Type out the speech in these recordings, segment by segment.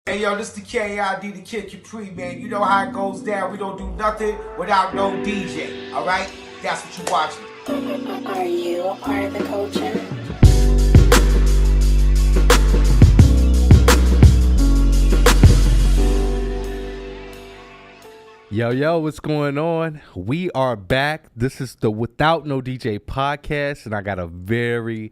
Hey yo, this the KID, the Kid Capri, man. You know how it goes down. We don't do nothing without no DJ, alright? That's what you watching. Are you a part of the culture? Yo, what's going on? We are back. This is the Without No DJ podcast, and I got a very,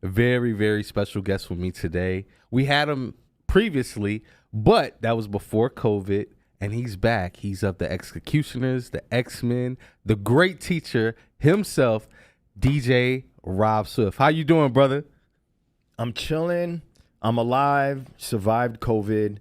very, very special guest with me today. We had him previously, but that was before COVID, and he's back. He's of the Executioners, the X-Men, the great teacher himself, DJ Rob Swift. How you doing, brother? I'm chilling. I'm alive. Survived COVID.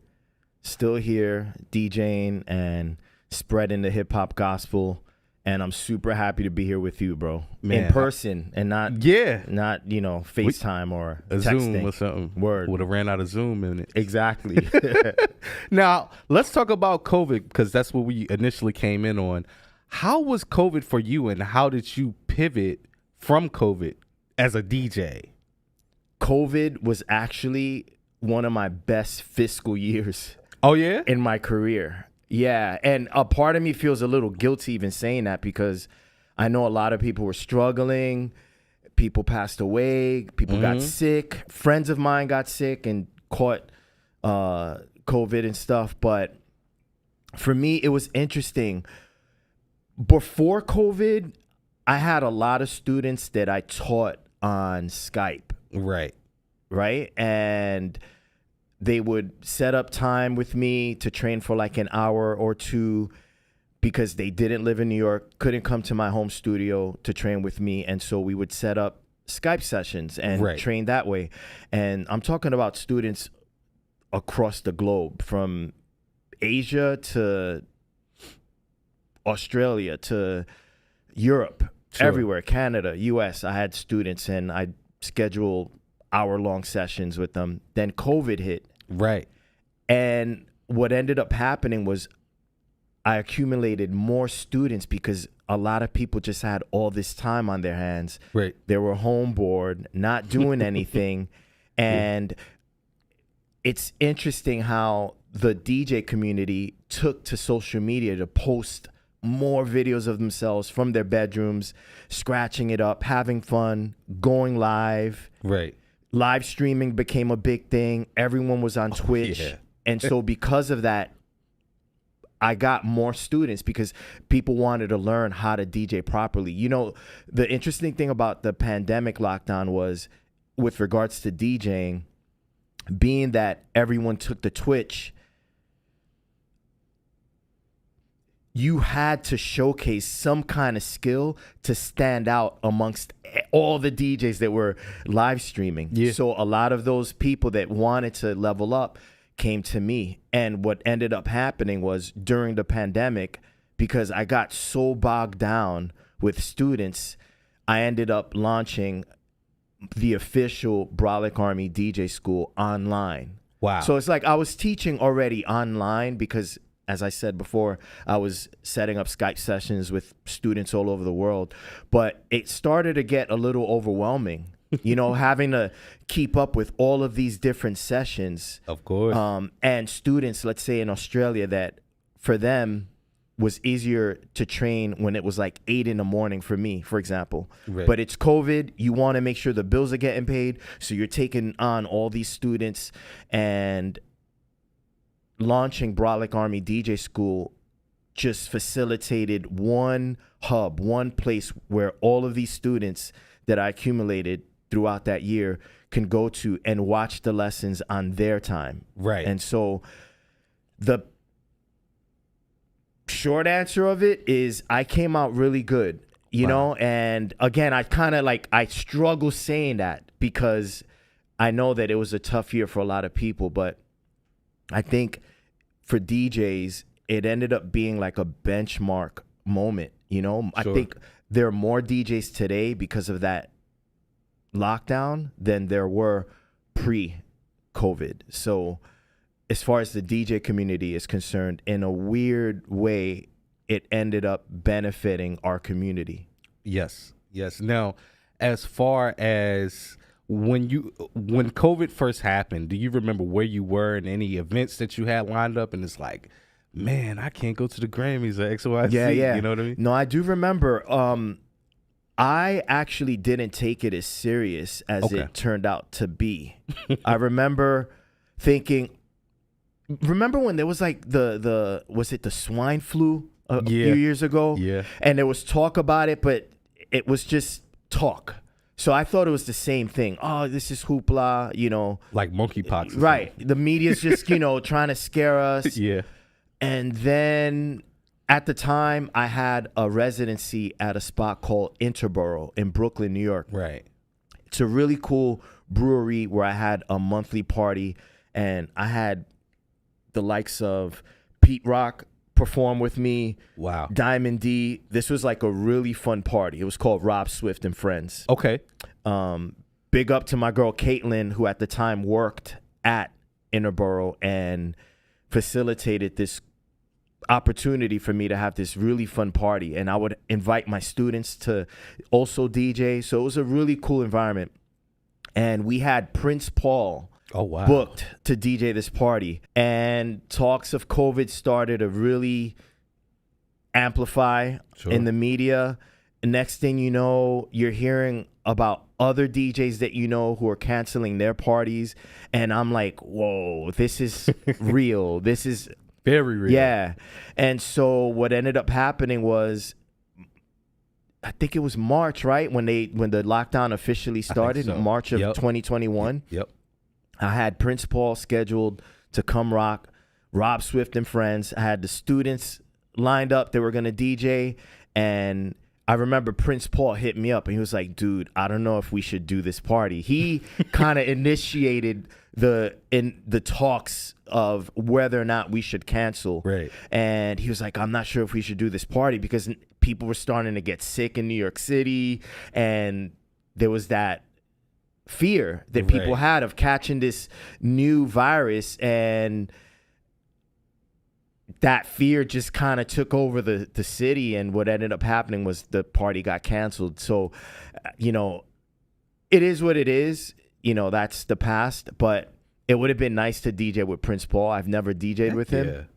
Still here, DJing and spreading the hip hop gospel. And I'm super happy to be here with you, bro. Man, in person and not FaceTime or a texting. Zoom or something. Word. Would have ran out of Zoom in it. Exactly. Now, let's talk about COVID because that's what we initially came in on. How was COVID for you, and how did you pivot from COVID as a DJ? COVID was actually one of my best fiscal years. Oh, yeah? In my career. Yeah. And a part of me feels a little guilty even saying that because I know a lot of people were struggling. People passed away. People got sick. Friends of mine got sick and caught COVID and stuff. But for me, it was interesting. Before COVID, I had a lot of students that I taught on Skype. Right. And they would set up time with me to train for like an hour or two because they didn't live in New York, couldn't come to my home studio to train with me. And so we would set up Skype sessions and train that way. And I'm talking about students across the globe, from Asia to Australia to Europe, everywhere, Canada, US. I had students and I scheduled hour-long sessions with them. Then COVID hit. Right. And what ended up happening was I accumulated more students because a lot of people just had all this time on their hands. Right. They were home bored, not doing anything. And it's interesting how the DJ community took to social media to post more videos of themselves from their bedrooms, scratching it up, having fun, going live. Right. Live streaming became a big thing. Everyone was on Twitch. Yeah. And so because of that, I got more students because people wanted to learn how to DJ properly. You know, the interesting thing about the pandemic lockdown was, with regards to DJing, being that everyone took to Twitch, you had to showcase some kind of skill to stand out amongst all the DJs that were live streaming. Yeah. So a lot of those people that wanted to level up came to me. And what ended up happening was, during the pandemic, because I got so bogged down with students, I ended up launching the official Brolic Army DJ School online. Wow. So it's like I was teaching already online because, as I said before, I was setting up Skype sessions with students all over the world. But it started to get a little overwhelming, you know, having to keep up with all of these different sessions. Of course. And students, let's say in Australia, that for them was easier to train when it was like 8 a.m. for me, for example. Right. But it's COVID. You want to make sure the bills are getting paid. So you're taking on all these students, and launching Brolic Army DJ School just facilitated one hub, one place where all of these students that I accumulated throughout that year can go to and watch the lessons on their time. Right. And so the short answer of it is I came out really good, you know? And again, I struggle saying that because I know that it was a tough year for a lot of people, but I think for DJs, it ended up being like a benchmark moment, you know? I think there are more DJs today because of that lockdown than there were pre-COVID. So as far as the DJ community is concerned, in a weird way, it ended up benefiting our community. Yes. Now, as far as when COVID first happened, do you remember where you were and any events that you had lined up? And it's like, man, I can't go to the Grammys or X, Y, Z. Yeah. You know what I mean? No, I do remember. I actually didn't take it as serious as it turned out to be. I remember thinking, remember when there was like was it the swine flu a few years ago? Yeah. And there was talk about it, but it was just talk. So I thought it was the same thing. Oh, this is hoopla, you know. Like monkeypox. Right. The media's just, trying to scare us. Yeah. And then at the time, I had a residency at a spot called Interboro in Brooklyn, New York. Right. It's a really cool brewery where I had a monthly party, and I had the likes of Pete Rock perform with me. Wow. Diamond D. This was like a really fun party. It was called Rob Swift and Friends. Okay. Big up to my girl Caitlin, who at the time worked at Interboro and facilitated this opportunity for me to have this really fun party. And I would invite my students to also DJ. So it was a really cool environment. And we had Prince Paul booked to DJ this party. And talks of COVID started to really amplify in the media. Next thing you know, you're hearing about other DJs that you know who are canceling their parties. And I'm like, whoa, this is real. This is very real. Yeah. And so what ended up happening was, I think it was March, right? When the lockdown officially started, March of 2021. Yep. I had Prince Paul scheduled to come rock, Rob Swift and Friends. I had the students lined up. They were going to DJ. And I remember Prince Paul hit me up and he was like, dude, I don't know if we should do this party. He kind of initiated the talks of whether or not we should cancel. Right. And he was like, I'm not sure if we should do this party because people were starting to get sick in New York City. And there was that fear that people had of catching this new virus, and that fear just kind of took over the city, and what ended up happening was the party got canceled. So, it is what it is. That's the past, but it would have been nice to DJ with Prince Paul. I've never DJ'd with him,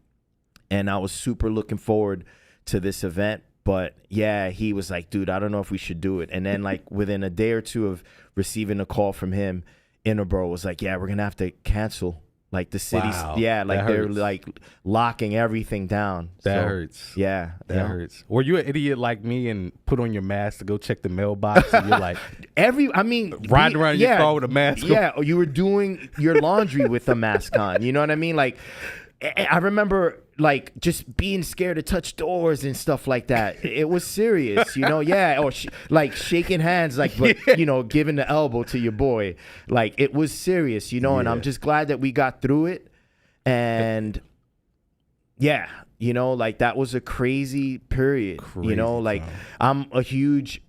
and I was super looking forward to this event. But yeah, he was like, dude, I don't know if we should do it. And then like within a day or two of receiving a call from him, Interboro was like, yeah, we're going to have to cancel. Like the city's, they're like locking everything down. That hurts. Yeah. That hurts. Were you an idiot like me and put on your mask to go check the mailbox and you're like, riding around your car with a mask on? Yeah, or you were doing your laundry with a mask on. You know what I mean? Like, I remember like just being scared to touch doors and stuff like that. It was serious, or like shaking hands, like, but giving the elbow to your boy. Like it was serious, and I'm just glad that we got through it. And like that was a crazy period. Like I'm a huge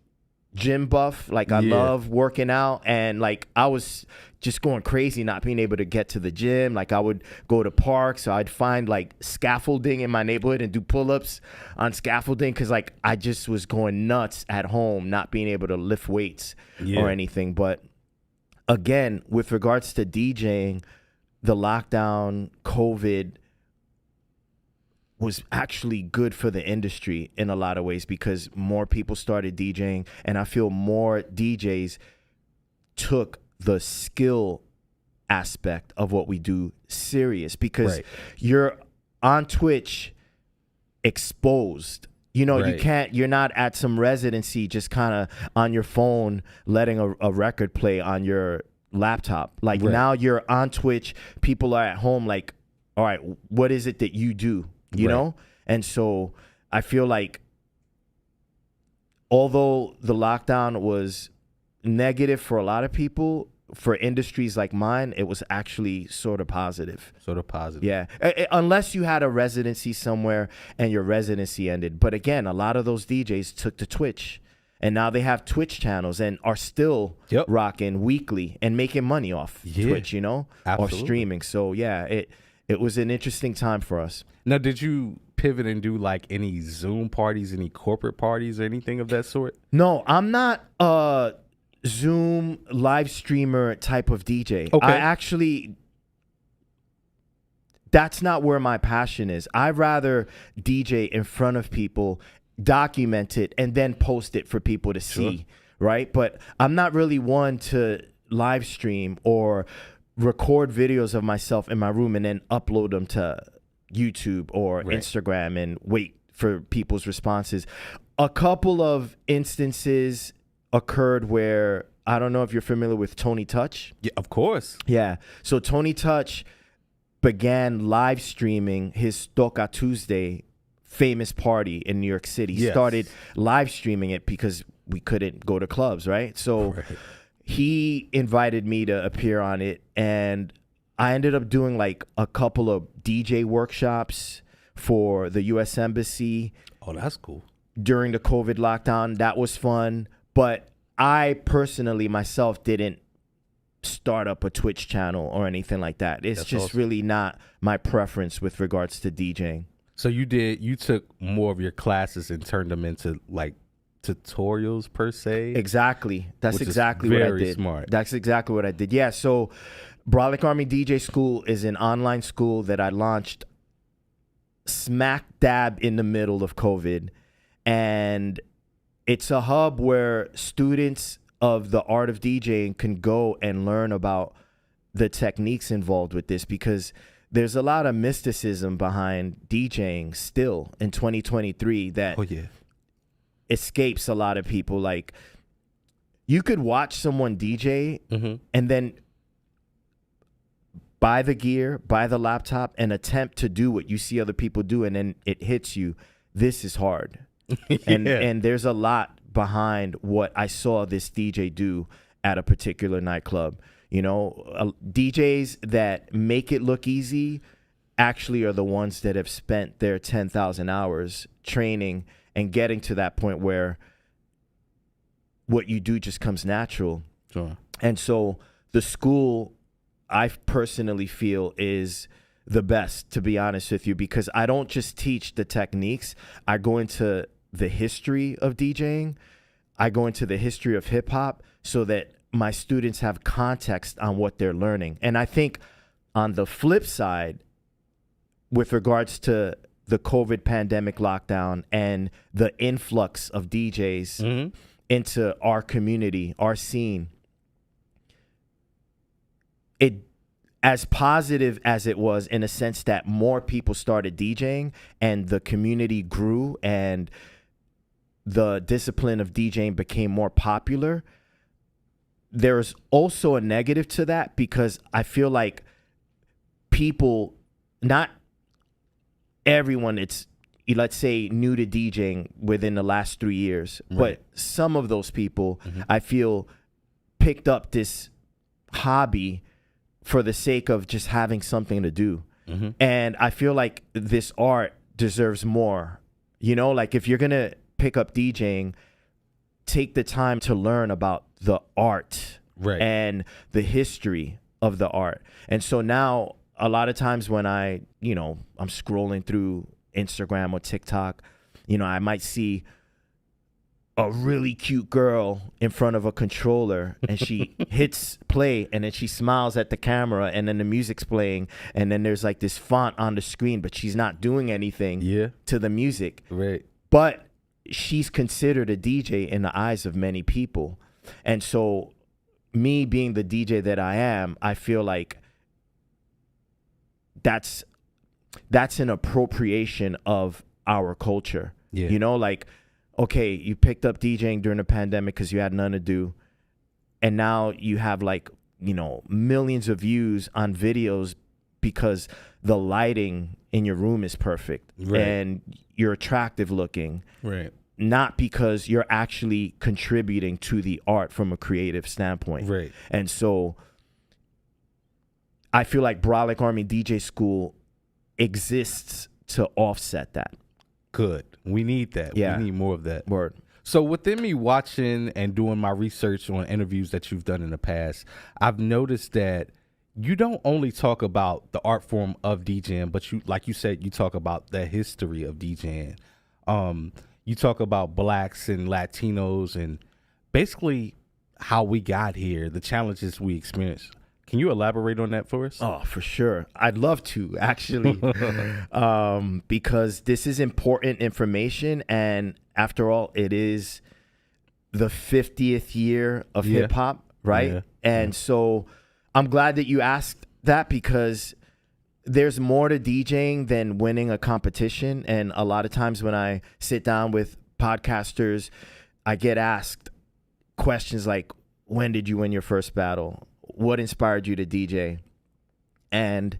gym buff. Like I love working out, and like I was just going crazy not being able to get to the gym. Like I would go to parks, so I'd find like scaffolding in my neighborhood and do pull-ups on scaffolding because like I just was going nuts at home not being able to lift weights or anything. But again, with regards to DJing, the lockdown, COVID was actually good for the industry in a lot of ways because more people started DJing, and I feel more DJs took the skill aspect of what we do serious because you're on Twitch exposed. You can't, you're not at some residency just kind of on your phone letting a record play on your laptop. Like now you're on Twitch, people are at home like, all right, what is it that you do? You know? And so I feel like although the lockdown was negative for a lot of people, for industries like mine, it was actually sort of positive. Yeah. Unless you had a residency somewhere and your residency ended. But again, a lot of those DJs took to Twitch, and now they have Twitch channels and are still rocking weekly and making money off Twitch, or streaming. So yeah, it was an interesting time for us. Now, did you pivot and do like any Zoom parties, any corporate parties, or anything of that sort? No, I'm not Zoom live streamer type of DJ. Okay. That's not where my passion is. I'd rather DJ in front of people, document it, and then post it for people to see, right? But I'm not really one to live stream or record videos of myself in my room and then upload them to YouTube or Instagram and wait for people's responses. A couple of instances occurred where, I don't know if you're familiar with Tony Touch. Yeah, of course. Yeah. So Tony Touch began live streaming his Toca Tuesday famous party in New York City. He started live streaming it because we couldn't go to clubs, right? So he invited me to appear on it, and I ended up doing like a couple of DJ workshops for the U.S. Embassy. Oh, that's cool. During the COVID lockdown. That was fun. But I personally myself didn't start up a Twitch channel or anything like that. It's That's just awesome. really not my preference with regards to DJing. So you took more of your classes and turned them into like tutorials per se? Exactly. That's Which is exactly what I very did. smart. That's exactly what I did. Yeah. So Brolic Army DJ School is an online school that I launched smack dab in the middle of COVID. And it's a hub where students of the art of DJing can go and learn about the techniques involved with this, because there's a lot of mysticism behind DJing still in 2023 that escapes a lot of people. Like, you could watch someone DJ and then buy the gear, buy the laptop, and attempt to do what you see other people do, and then it hits you. This is hard. And there's a lot behind what I saw this DJ do at a particular nightclub. You know, DJs that make it look easy actually are the ones that have spent their 10,000 hours training and getting to that point where what you do just comes natural. Sure. And so the school, I personally feel, is the best, to be honest with you, because I don't just teach the techniques. I go into the history of DJing. I go into the history of hip hop so that my students have context on what they're learning. And I think on the flip side, with regards to the COVID pandemic lockdown and the influx of DJs into our community, our scene, it, as positive as it was in a sense that more people started DJing and the community grew and the discipline of DJing became more popular, there's also a negative to that, because I feel like people, not everyone, it's, let's say, new to DJing within the last 3 years, but some of those people, I feel, picked up this hobby for the sake of just having something to do. And I feel like this art deserves more. You know, like, if you're going to pick up DJing, take the time to learn about the art and the history of the art. And so now, a lot of times when I'm scrolling through Instagram or TikTok, I might see a really cute girl in front of a controller, and she hits play, and then she smiles at the camera, and then the music's playing, and then there's like this font on the screen, but she's not doing anything to the music. But she's considered a DJ in the eyes of many people. And so me being the DJ that I am, I feel like that's an appropriation of our culture. You know, like, okay, you picked up DJing during the pandemic because you had nothing to do, and now you have, like, millions of views on videos because the lighting in your room is perfect and you're attractive looking, not because you're actually contributing to the art from a creative standpoint. And so I feel like Brolic Army DJ School exists to offset that. Good. We need that. We need more of that. Word. So within me watching and doing my research on interviews that you've done in the past, I've noticed that you don't only talk about the art form of DJing, but you, like you said, you talk about the history of DJing. You talk about blacks and Latinos and basically how we got here, the challenges we experienced. Can you elaborate on that for us? Oh, for sure. I'd love to, actually, because this is important information. And after all, it is the 50th year of hip hop, right? Yeah. And so I'm glad that you asked that, because there's more to DJing than winning a competition. And a lot of times when I sit down with podcasters, I get asked questions like, when did you win your first battle? What inspired you to DJ? And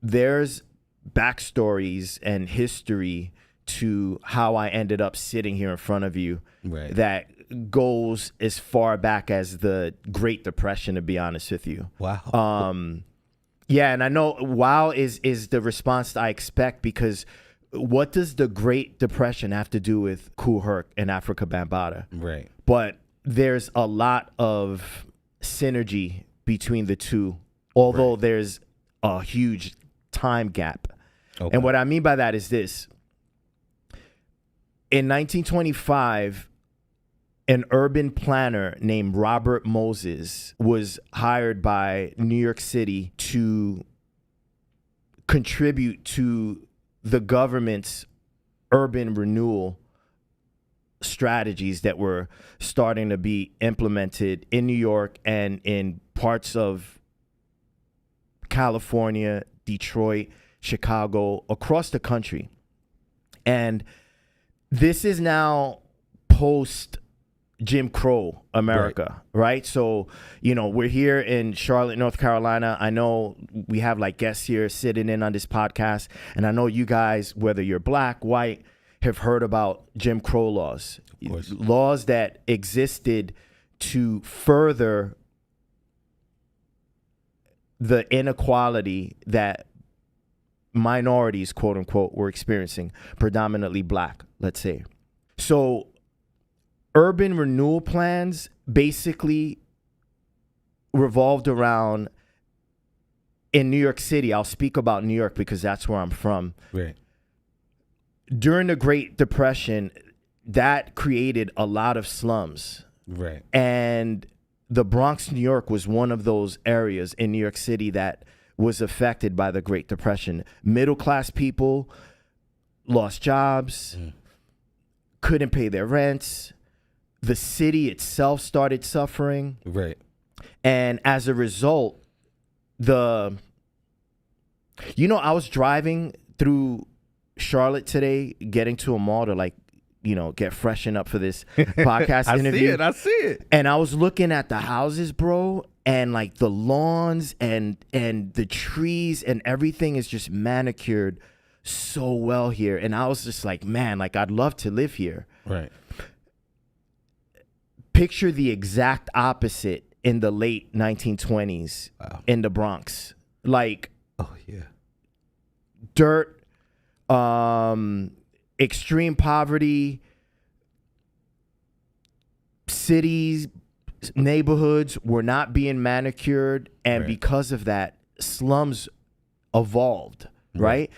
there's backstories and history to how I ended up sitting here in front of you that goes as far back as the Great Depression, to be honest with you. Wow. Yeah, and I know wow is the response I expect, because what does the Great Depression have to do with Kool Herc and Africa Bambaataa? Right. But there's a lot of synergy between the two, although there's a huge time gap. Okay. And what I mean by that is this. In 1925, an urban planner named Robert Moses was hired by New York City to contribute to the government's urban renewal strategies that were starting to be implemented in New York and in parts of California, Detroit, Chicago, across the country. And this is now post Jim Crow America, right? So, you know, we're here in Charlotte, North Carolina. I know we have like guests here sitting in on this podcast, and I know you guys, whether you're black, white, have heard about Jim Crow laws, laws that existed to further the inequality that minorities, quote unquote, were experiencing, predominantly black, let's say. So urban renewal plans basically revolved around, in New York City, I'll speak about New York because that's where I'm from. Right. During the Great Depression, that created a lot of slums. Right. And the Bronx, New York was one of those areas in New York City that was affected by the Great Depression. Middle-class people lost jobs, couldn't pay their rents. The city itself started suffering. Right. And as a result, I was driving through Charlotte today, getting to a mall to get freshened up for this podcast interview. I see it. And I was looking at the houses, bro, and like the lawns and the trees and everything is just manicured so well here. And I was just like, man, like I'd love to live here. Right. Picture the exact opposite in the late 1920s in the Bronx. Like, oh yeah, dirt, extreme poverty, cities, neighborhoods were not being manicured, and because of that, slums evolved, right?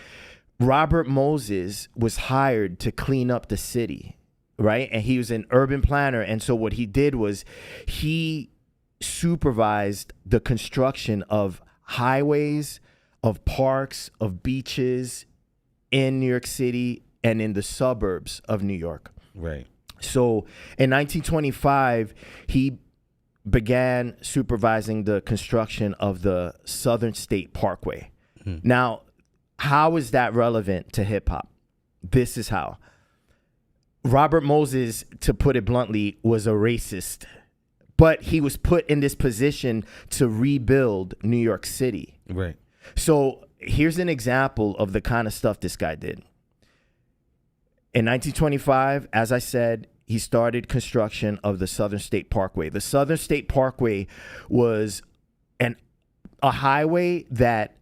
Robert Moses was hired to clean up the city, right? And he was an urban planner, and so what he did was he supervised the construction of highways, of parks, of beaches in New York City and in the suburbs of New York. Right. So in 1925, he began supervising the construction of the Southern State Parkway. Now, how is that relevant to hip hop? This is how. Robert Moses, to put it bluntly, was a racist, but he was put in this position to rebuild New York City. Right. So here's an example of the kind of stuff this guy did. In 1925, as I said, he started construction of the Southern State Parkway. The Southern State Parkway was a highway that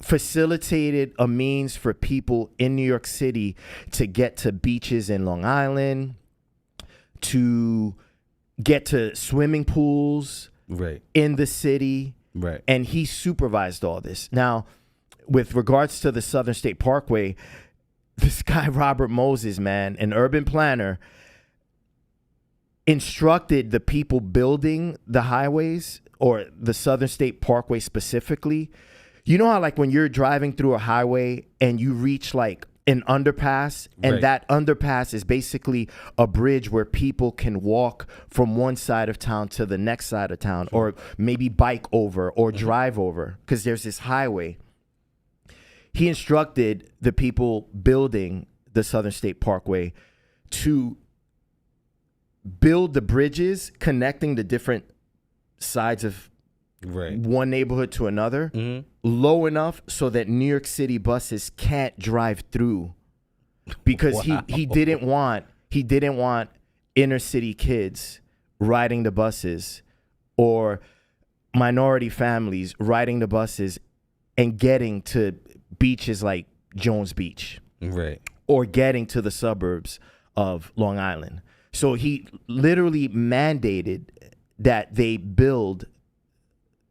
facilitated a means for people in New York City to get to beaches in Long Island, to get to swimming pools in the city. Right. And he supervised all this. Now, with regards to the Southern State Parkway, this guy, Robert Moses, man, an urban planner, instructed the people building the highways or the Southern State Parkway specifically. You know how like when you're driving through a highway and you reach like an underpass, and Right. that underpass is basically a bridge where people can walk from one side of town to the next side of town, or maybe bike over or drive over, because there's this highway. He instructed the people building the Southern State Parkway to build the bridges connecting the different sides of Right. one neighborhood to another low enough so that New York City buses can't drive through, because he didn't want inner city kids riding the buses or minority families riding the buses and getting to beaches like Jones Beach Right. or getting to the suburbs of Long Island. So he literally mandated that they build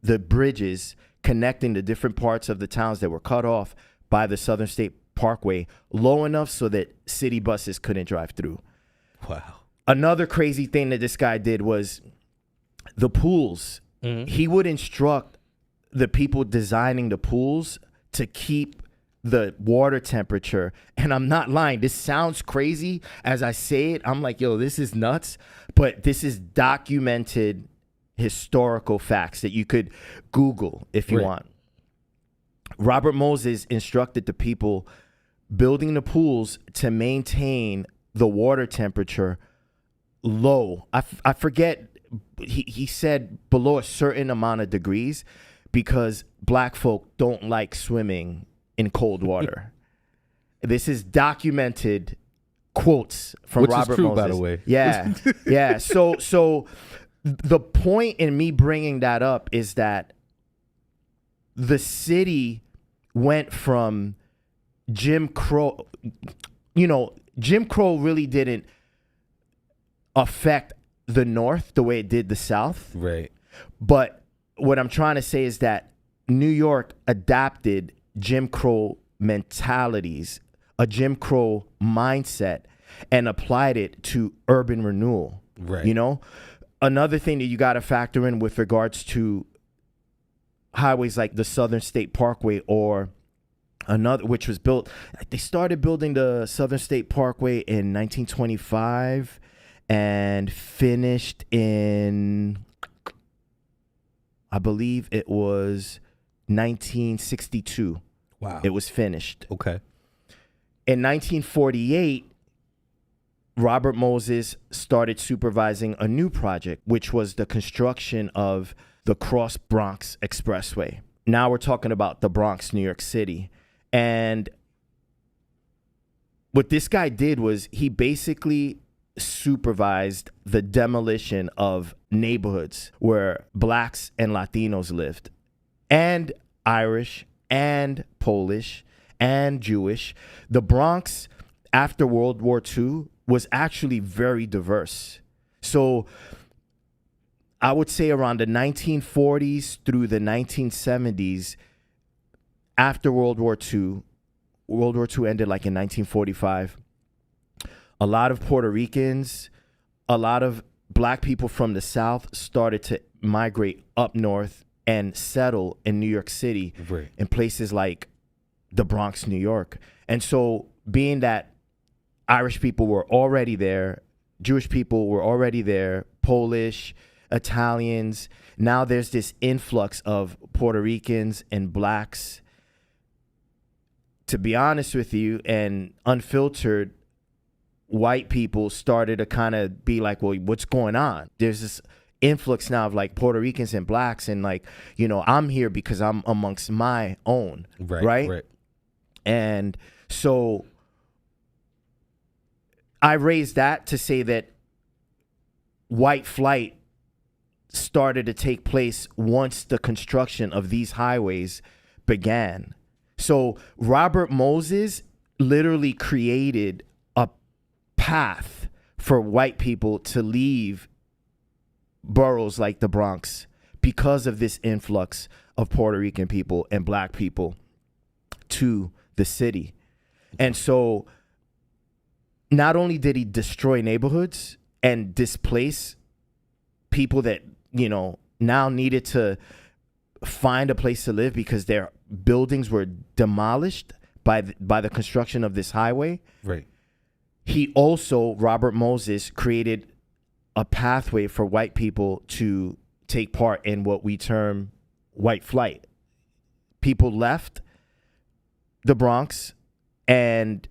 the bridges connecting the different parts of the towns that were cut off by the Southern State Parkway low enough so that city buses couldn't drive through. Wow. Another crazy thing that this guy did was the pools. He would instruct the people designing the pools to keep the water temperature. And I'm not lying. This sounds crazy as I say it. I'm like, yo, this is nuts. But this is documented historical facts that you could Google if you Right. want. Robert Moses instructed the people building the pools to maintain the water temperature low. I forget, he said below a certain amount of degrees, because black folk don't like swimming in cold water. This is documented quotes from Which is Robert true, Moses. by the way. Yeah. Yeah. So the point in me bringing that up is that the city went from Jim Crow. Jim Crow really didn't affect the North the way it did the South. Right. But what I'm trying to say is that New York adapted Jim Crow mentalities, a Jim Crow mindset, and applied it to urban renewal. Right. You know, another thing that you got to factor in with regards to highways like the Southern State Parkway, or another, which was built, they started building the Southern State Parkway in 1925 and finished in, I believe it was 1962. Wow. It was finished. Okay. In 1948, Robert Moses started supervising a new project, which was the construction of the Cross Bronx Expressway. Now we're talking about the Bronx, New York City. And what this guy did was he basically supervised the demolition of neighborhoods where blacks and Latinos lived, and Irish and Polish and Jewish. The Bronx after World War II was actually very diverse. So I would say around the 1940s through the 1970s, after World War II ended like in 1945, a lot of Puerto Ricans, a lot of black people from the South started to migrate up north and settle in New York City, Right. in places like the Bronx, New York. And so being that Irish people were already there, Jewish people were already there, Polish, Italians, now there's this influx of Puerto Ricans and blacks. To be honest with you, and unfiltered, white people started to kind of be like, well, what's going on? There's this influx now of like Puerto Ricans and blacks, and like, I'm here because I'm amongst my own. Right. And so I raised that to say that white flight started to take place once the construction of these highways began. So Robert Moses literally created a path for white people to leave boroughs like the Bronx because of this influx of Puerto Rican people and black people to the city. And so not only did he destroy neighborhoods and displace people that, now needed to find a place to live because their buildings were demolished by the construction of this highway. Right. He also, Robert Moses, created a pathway for white people to take part in what we term white flight. People left the Bronx and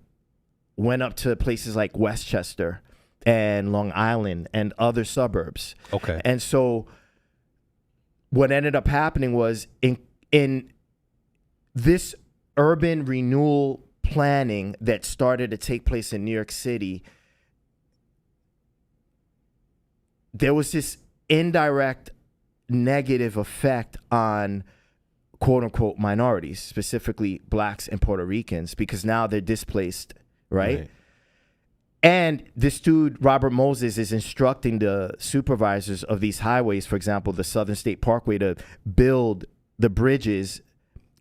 went up to places like Westchester and Long Island and other suburbs. Okay. And so what ended up happening was in this urban renewal planning that started to take place in New York City, there was this indirect negative effect on quote unquote minorities, specifically blacks and Puerto Ricans, because now they're displaced, right? And this dude, Robert Moses, is instructing the supervisors of these highways, for example, the Southern State Parkway, to build the bridges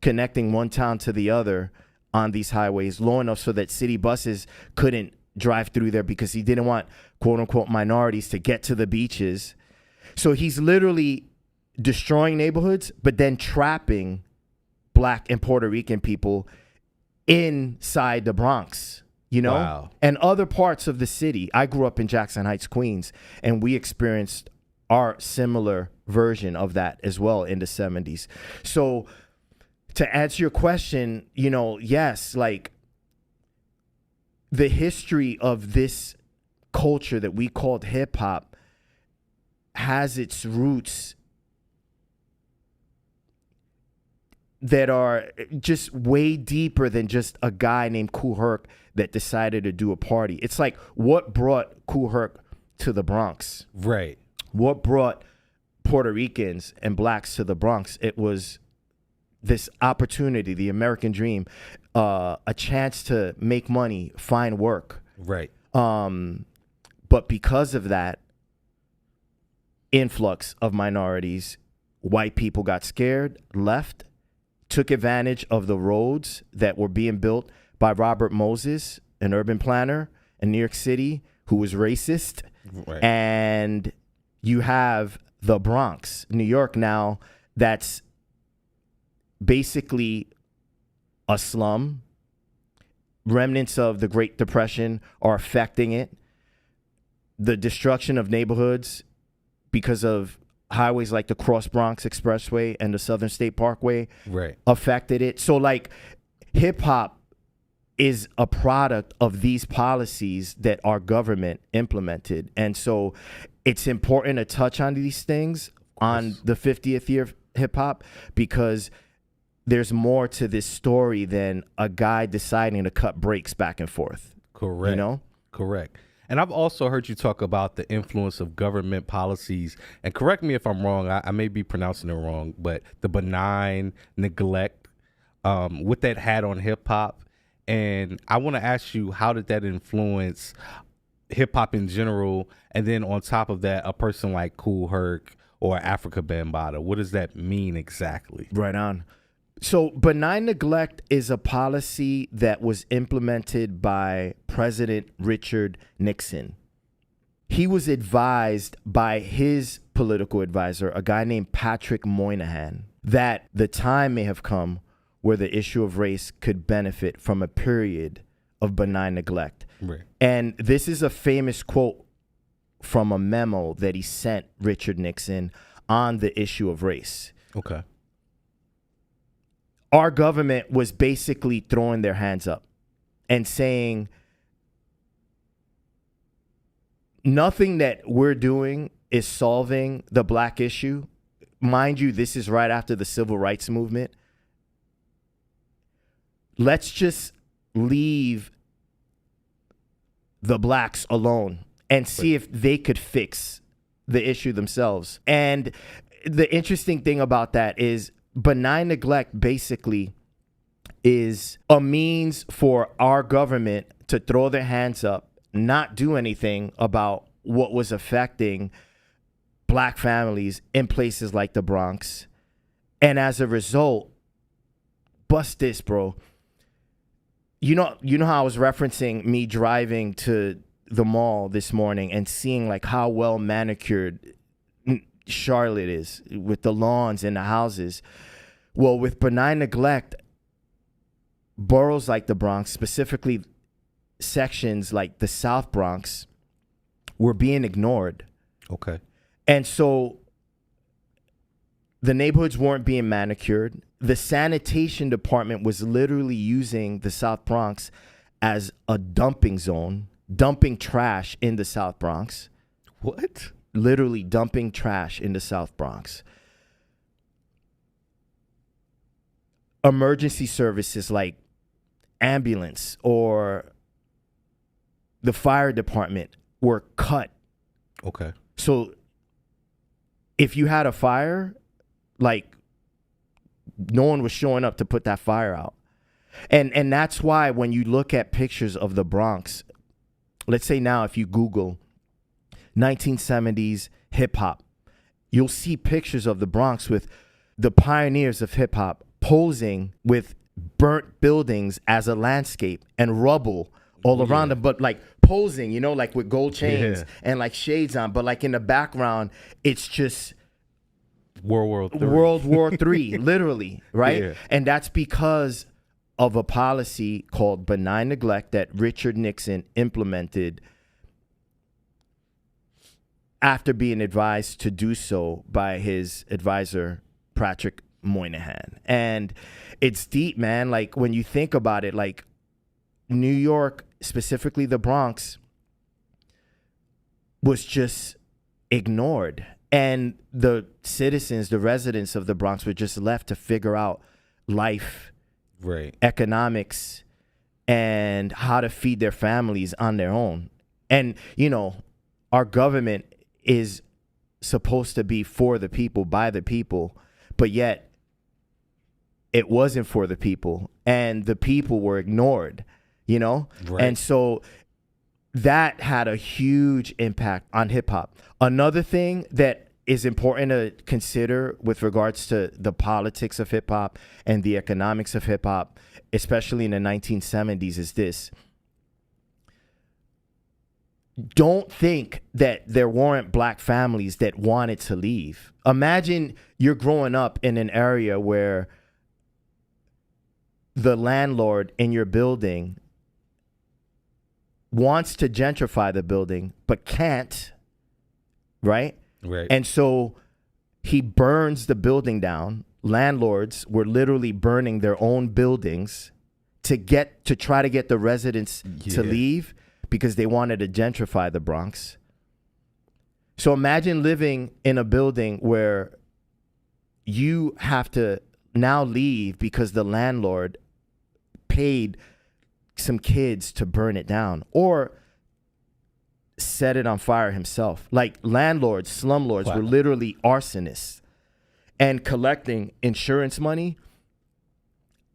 connecting one town to the other on these highways low enough so that city buses couldn't drive through there because he didn't want quote unquote minorities to get to the beaches. So he's literally destroying neighborhoods, but then trapping black and Puerto Rican people inside the Bronx, Wow. and other parts of the city. I grew up in Jackson Heights, Queens, and we experienced our similar version of that as well in the 70s. So to answer your question, yes, like the history of this culture that we called hip hop has its roots that are just way deeper than just a guy named Kool Herc that decided to do a party. It's like, what brought Kool Herc to the Bronx? Right. What brought Puerto Ricans and blacks to the Bronx? It was this opportunity, the American dream, a chance to make money, find work. Right. But because of that influx of minorities, white people got scared, left, took advantage of the roads that were being built by Robert Moses, an urban planner in New York City who was racist. Right. And you have the Bronx, New York now, that's basically a slum. Remnants of the Great Depression are affecting it. The destruction of neighborhoods because of highways like the Cross Bronx Expressway and the Southern State Parkway affected it. So like hip hop is a product of these policies that our government implemented. And so it's important to touch on these things on the 50th year of hip hop because there's more to this story than a guy deciding to cut breaks back and forth. Correct. Correct. And I've also heard you talk about the influence of government policies. And correct me if I'm wrong. I may be pronouncing it wrong, but the benign neglect, what that had on hip hop. And I want to ask you, how did that influence hip hop in general? And then on top of that, a person like Kool Herc or Africa Bambaataa, what does that mean exactly? Right on. So benign neglect is a policy that was implemented by President Richard Nixon. He was advised by his political advisor, a guy named Patrick Moynihan, that the time may have come where the issue of race could benefit from a period of benign neglect. Right. And this is a famous quote from a memo that he sent Richard Nixon on the issue of race. Okay. Our government was basically throwing their hands up and saying nothing that we're doing is solving the black issue. Mind you, this is right after the civil rights movement. Let's just leave the blacks alone and see if they could fix the issue themselves. And the interesting thing about that is benign neglect basically is a means for our government to throw their hands up, not do anything about what was affecting black families in places like the Bronx. And as a result, bust this, bro. You know how I was referencing me driving to the mall this morning and seeing like how well manicured Charlotte is with the lawns and the houses. Well, with benign neglect, boroughs like the Bronx, specifically sections like the South Bronx, were being ignored. Okay. And so the neighborhoods weren't being manicured. The sanitation department was literally using the South Bronx as a dumping zone, dumping trash in the South Bronx. What? Literally dumping trash in the South Bronx. Emergency services like ambulance or the fire department were cut. Okay. So if you had a fire, like, no one was showing up to put that fire out. And that's why when you look at pictures of the Bronx, let's say now if you Google 1970s hip hop, you'll see pictures of the Bronx with the pioneers of hip hop posing with burnt buildings as a landscape and rubble all around them, but like posing, you know, like with gold chains and like shades on, but like in the background, it's just World War III, literally, right? Yeah. And that's because of a policy called benign neglect that Richard Nixon implemented after being advised to do so by his advisor, Patrick Moynihan. And it's deep, man. Like when you think about it, like New York, specifically the Bronx, was just ignored. And the citizens, the residents of the Bronx were just left to figure out life, right, economics, and how to feed their families on their own. And, you know, our government is supposed to be for the people, by the people, but yet it wasn't for the people, and the people were ignored, you know? Right. And so that had a huge impact on hip hop. Another thing that is important to consider with regards to the politics of hip hop and the economics of hip hop, especially in the 1970s, is this. Don't think that there weren't black families that wanted to leave. Imagine you're growing up in an area where the landlord in your building wants to gentrify the building, but can't, right? Right. And so he burns the building down. Landlords were literally burning their own buildings to try to get the residents to leave because they wanted to gentrify the Bronx. So imagine living in a building where you have to now leave because the landlord paid some kids to burn it down or set it on fire himself. Like landlords, slumlords were literally arsonists and collecting insurance money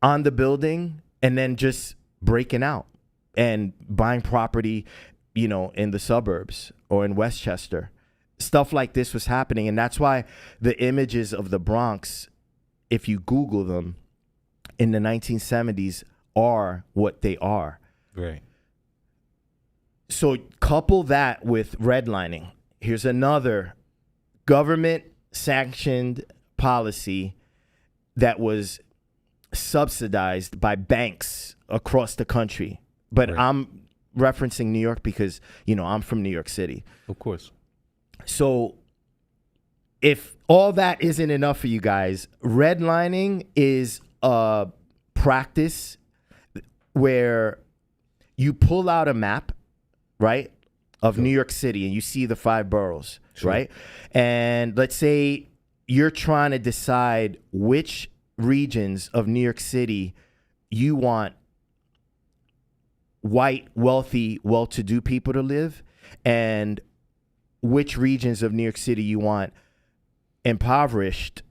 on the building and then just breaking out and buying property, you know, in the suburbs or in Westchester. Stuff like this was happening. And that's why the images of the Bronx, if you Google them in the 1970s, are what they are. Right. So couple that with redlining. Here's another government sanctioned policy that was subsidized by banks across the country. But right. I'm referencing New York because, you know, I'm from New York City. Of course. So if all that isn't enough for you guys, redlining is a practice where you pull out a map, right, of New York City and you see the 5 boroughs, right? And let's say you're trying to decide which regions of New York City you want white, wealthy, well-to-do people to live, and which regions of New York City you want impoverished,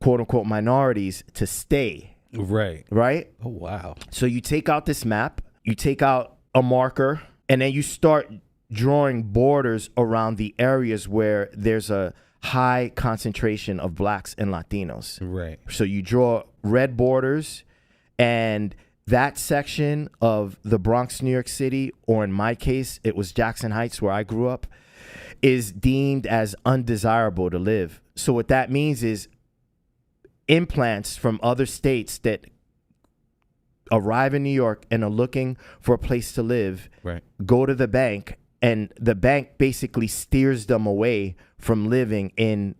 quote-unquote, minorities to stay. Right. Right? Oh, wow. So you take out this map, you take out a marker, and then you start drawing borders around the areas where there's a high concentration of blacks and Latinos. Right. So you draw red borders, and that section of the Bronx, New York City, or in my case, it was Jackson Heights where I grew up, is deemed as undesirable to live. So what that means is implants from other states that arrive in New York and are looking for a place to live, Right. go to the bank, and the bank basically steers them away from living in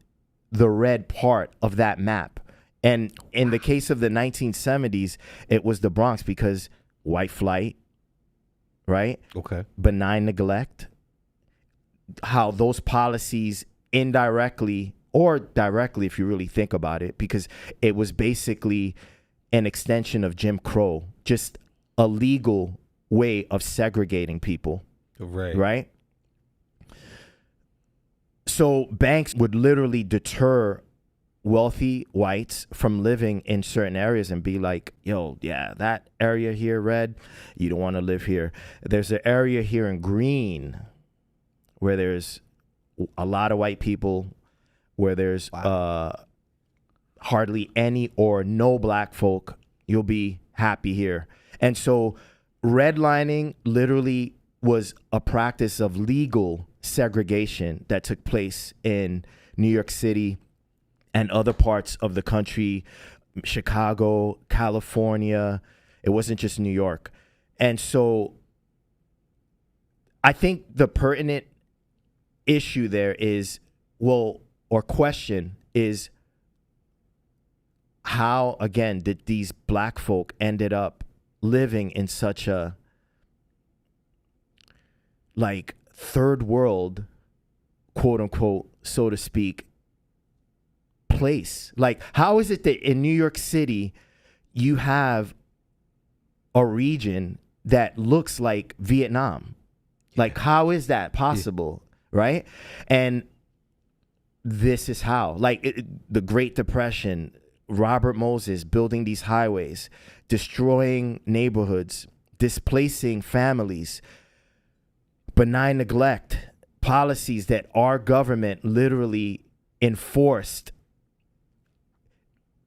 the red part of that map. And in the case of the 1970s, it was the Bronx because white flight, right? Okay. Benign neglect, how those policies indirectly or directly, if you really think about it, because it was basically an extension of Jim Crow, just a legal way of segregating people. Right. Right? So banks would literally deter wealthy whites from living in certain areas and be like, yo, yeah, that area here, red, you don't want to live here. There's an area here in green where there's a lot of white people, where there's hardly any or no black folk. You'll be happy here. And so redlining literally was a practice of legal segregation that took place in New York City and other parts of the country, Chicago, California. It wasn't just New York. And so I think the pertinent issue there is, well, or question is, how, again, did these black folk ended up living in such a, like, third world, quote unquote, so to speak, place? Like, how is it that in New York City you have a region that looks like Vietnam? Like, how is that possible? Right? And this is how, like, the Great Depression, Robert Moses building these highways, destroying neighborhoods, displacing families, benign neglect, policies that our government literally enforced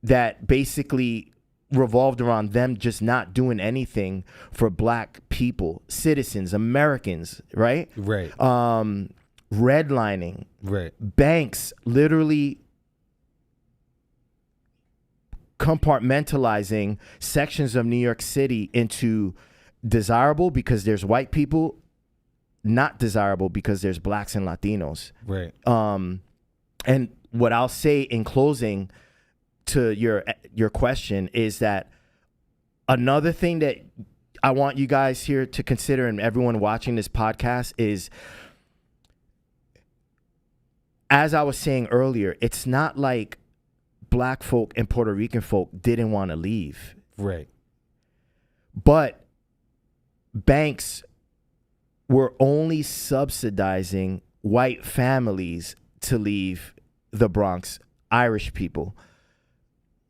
that basically revolved around them just not doing anything for black people, citizens, Americans, right? Right. Redlining, Right. banks literally compartmentalizing sections of New York City into desirable because there's white people, not desirable because there's blacks and Latinos. Right. And what I'll say in closing to your question is that another thing that I want you guys here to consider, and everyone watching this podcast, is, as I was saying earlier, it's not like black folk and Puerto Rican folk didn't want to leave. Right. But banks were only subsidizing white families to leave the Bronx. Irish people,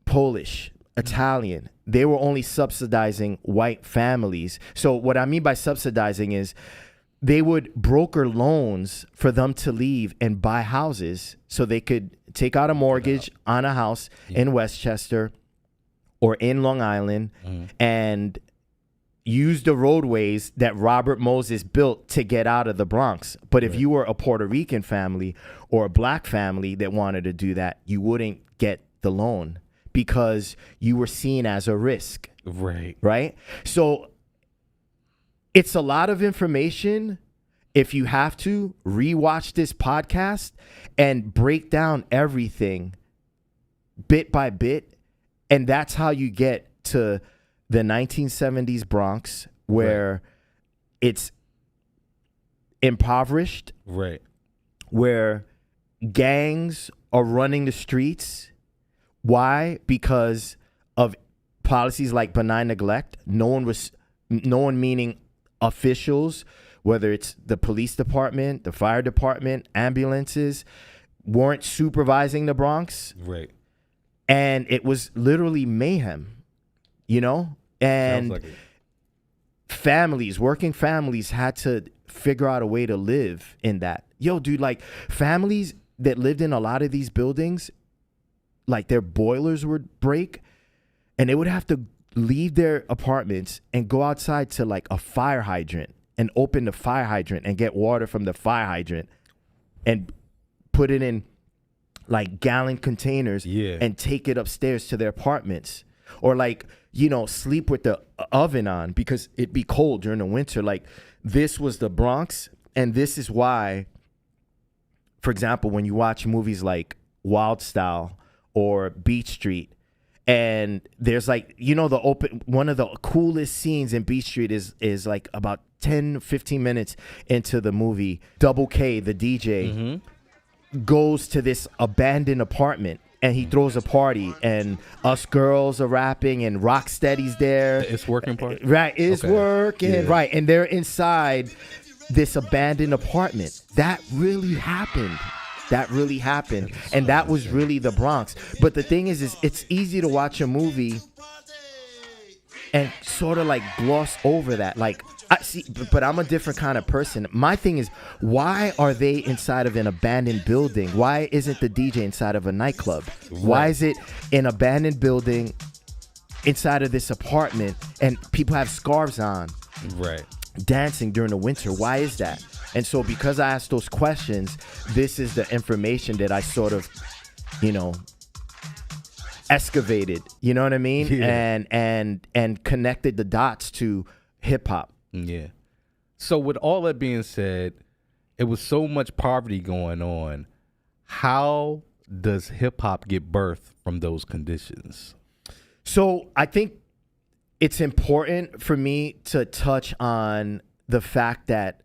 Polish, Italian, they were only subsidizing white families. So what I mean by subsidizing is they would broker loans for them to leave and buy houses so they could take out a mortgage on a house in Westchester or in Long Island and use the roadways that Robert Moses built to get out of the Bronx. But if you were a Puerto Rican family or a black family that wanted to do that, you wouldn't get the loan because you were seen as a risk. Right. Right? So it's a lot of information. If you have to, rewatch this podcast and break down everything bit by bit. And that's how you get to the 1970s Bronx, where it's impoverished, Right. where gangs are running the streets. Why? Because of policies like benign neglect. No one meaning officials, whether it's the police department, the fire department, ambulances, weren't supervising the Bronx. Right. And it was literally mayhem, you know? And Sounds like it. families, working families had to figure out a way to live in that. Yo, dude, like families that lived in a lot of these buildings, like their boilers would break and they would have to leave their apartments and go outside to like a fire hydrant and open the fire hydrant and get water from the fire hydrant and put it in like gallon containers and take it upstairs to their apartments. Or like, you know, sleep with the oven on because it'd be cold during the winter. Like, this was the Bronx, and this is why, for example, when you watch movies like Wild Style or Beach Street, and there's like, you know, one of the coolest scenes in Beach Street is like about 10, 15 minutes into the movie. Double K, the DJ, goes to this abandoned apartment and he throws a party and us girls are rapping and Rocksteady's there. It's working part? Right, it's working. Yeah. Right, and they're inside this abandoned apartment. That really happened. And that was really the Bronx. But the thing is it's easy to watch a movie and sort of like gloss over that. Like, I see, but I'm a different kind of person. My thing is, why are they inside of an abandoned building? Why isn't the DJ inside of a nightclub? Why is it an abandoned building inside of this apartment and people have scarves on? Right. Dancing during the winter. Why is that? And so because I asked those questions, this is the information that I sort of, you know, excavated, you know what I mean? Yeah. And connected the dots to hip hop. Yeah. So with all that being said, it was so much poverty going on. How does hip hop get birthed from those conditions? So I think it's important for me to touch on the fact that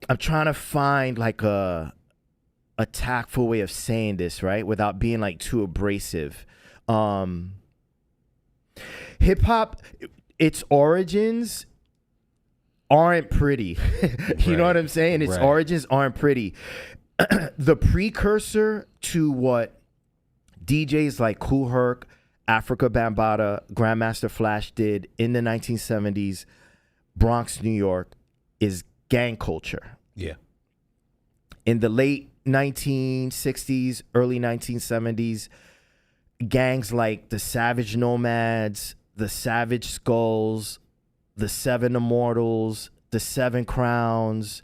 I'm trying to find like a tactful way of saying this, right? Without being like too abrasive. Hip hop, its origins aren't pretty. You know what I'm saying? Its origins aren't pretty. The precursor to what DJs like Kool Herc, Africa Bambaataa, Grandmaster Flash did in the 1970s, Bronx, New York, is gang culture. Yeah. In the late 1960s, early 1970s, gangs like the Savage Nomads, the Savage Skulls, the Seven Immortals, the Seven Crowns,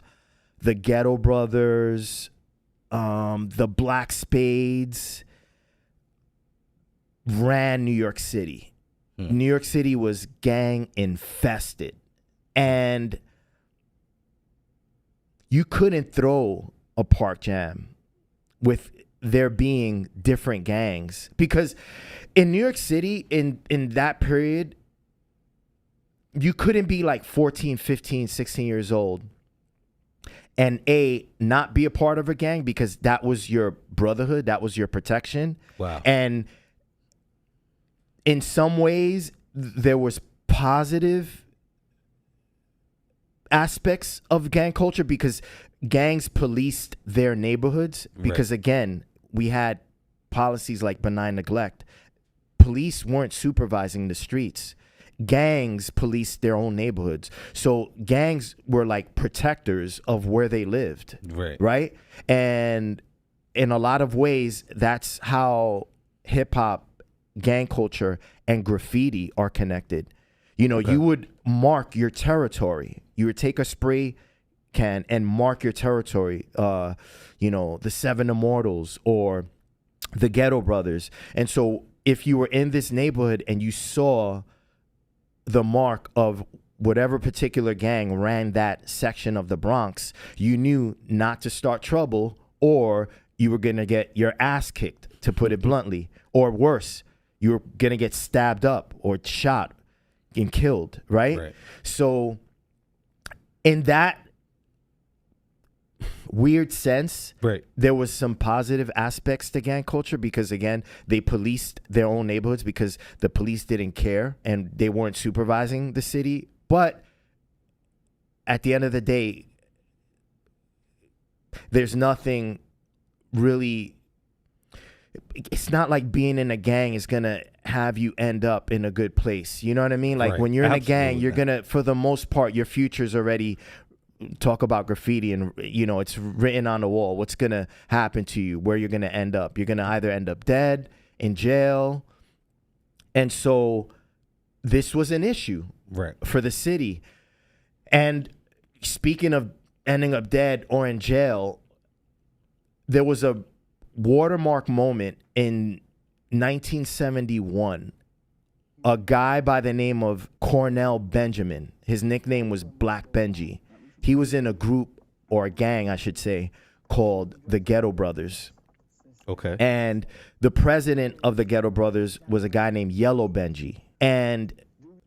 the Ghetto Brothers, the Black Spades ran New York City. New York City was gang infested. And you couldn't throw a park jam with there being different gangs, because in New York City in that period, you couldn't be like 14, 15, 16 years old and not be a part of a gang, because that was your brotherhood, that was your protection. Wow. And in some ways there was positive aspects of gang culture because gangs policed their neighborhoods, because again, we had policies like benign neglect. Police weren't supervising the streets. Gangs policed their own neighborhoods. So gangs were like protectors of where they lived. Right? And in a lot of ways, that's how hip hop, gang culture, and graffiti are connected. You know, you would mark your territory. You would take a spray can and mark your territory. You know, the Seven Immortals or the Ghetto Brothers. And so if you were in this neighborhood and you saw the mark of whatever particular gang ran that section of the Bronx, you knew not to start trouble, or you were going to get your ass kicked, to put it bluntly, or worse, you were going to get stabbed up or shot and killed, right? So in that weird sense, there was some positive aspects to gang culture, because again, they policed their own neighborhoods because the police didn't care and they weren't supervising the city. But at the end of the day, there's nothing really, it's not like being in a gang is gonna have you end up in a good place. You know what I mean? Like when you're in a gang, you're gonna, for the most part, your future's already, talk about graffiti and, you know, it's written on the wall what's gonna happen to you, where you're gonna end up. You're gonna either end up dead, in jail, And so this was an issue Right. for the city. And speaking of ending up dead or in jail, there was a watermark moment in 1971. A guy by the name of Cornell Benjamin, his nickname was Black Benji. He was in a group, or a gang, I should say, called the Ghetto Brothers. Okay. And the president of the Ghetto Brothers was a guy named Yellow Benji. And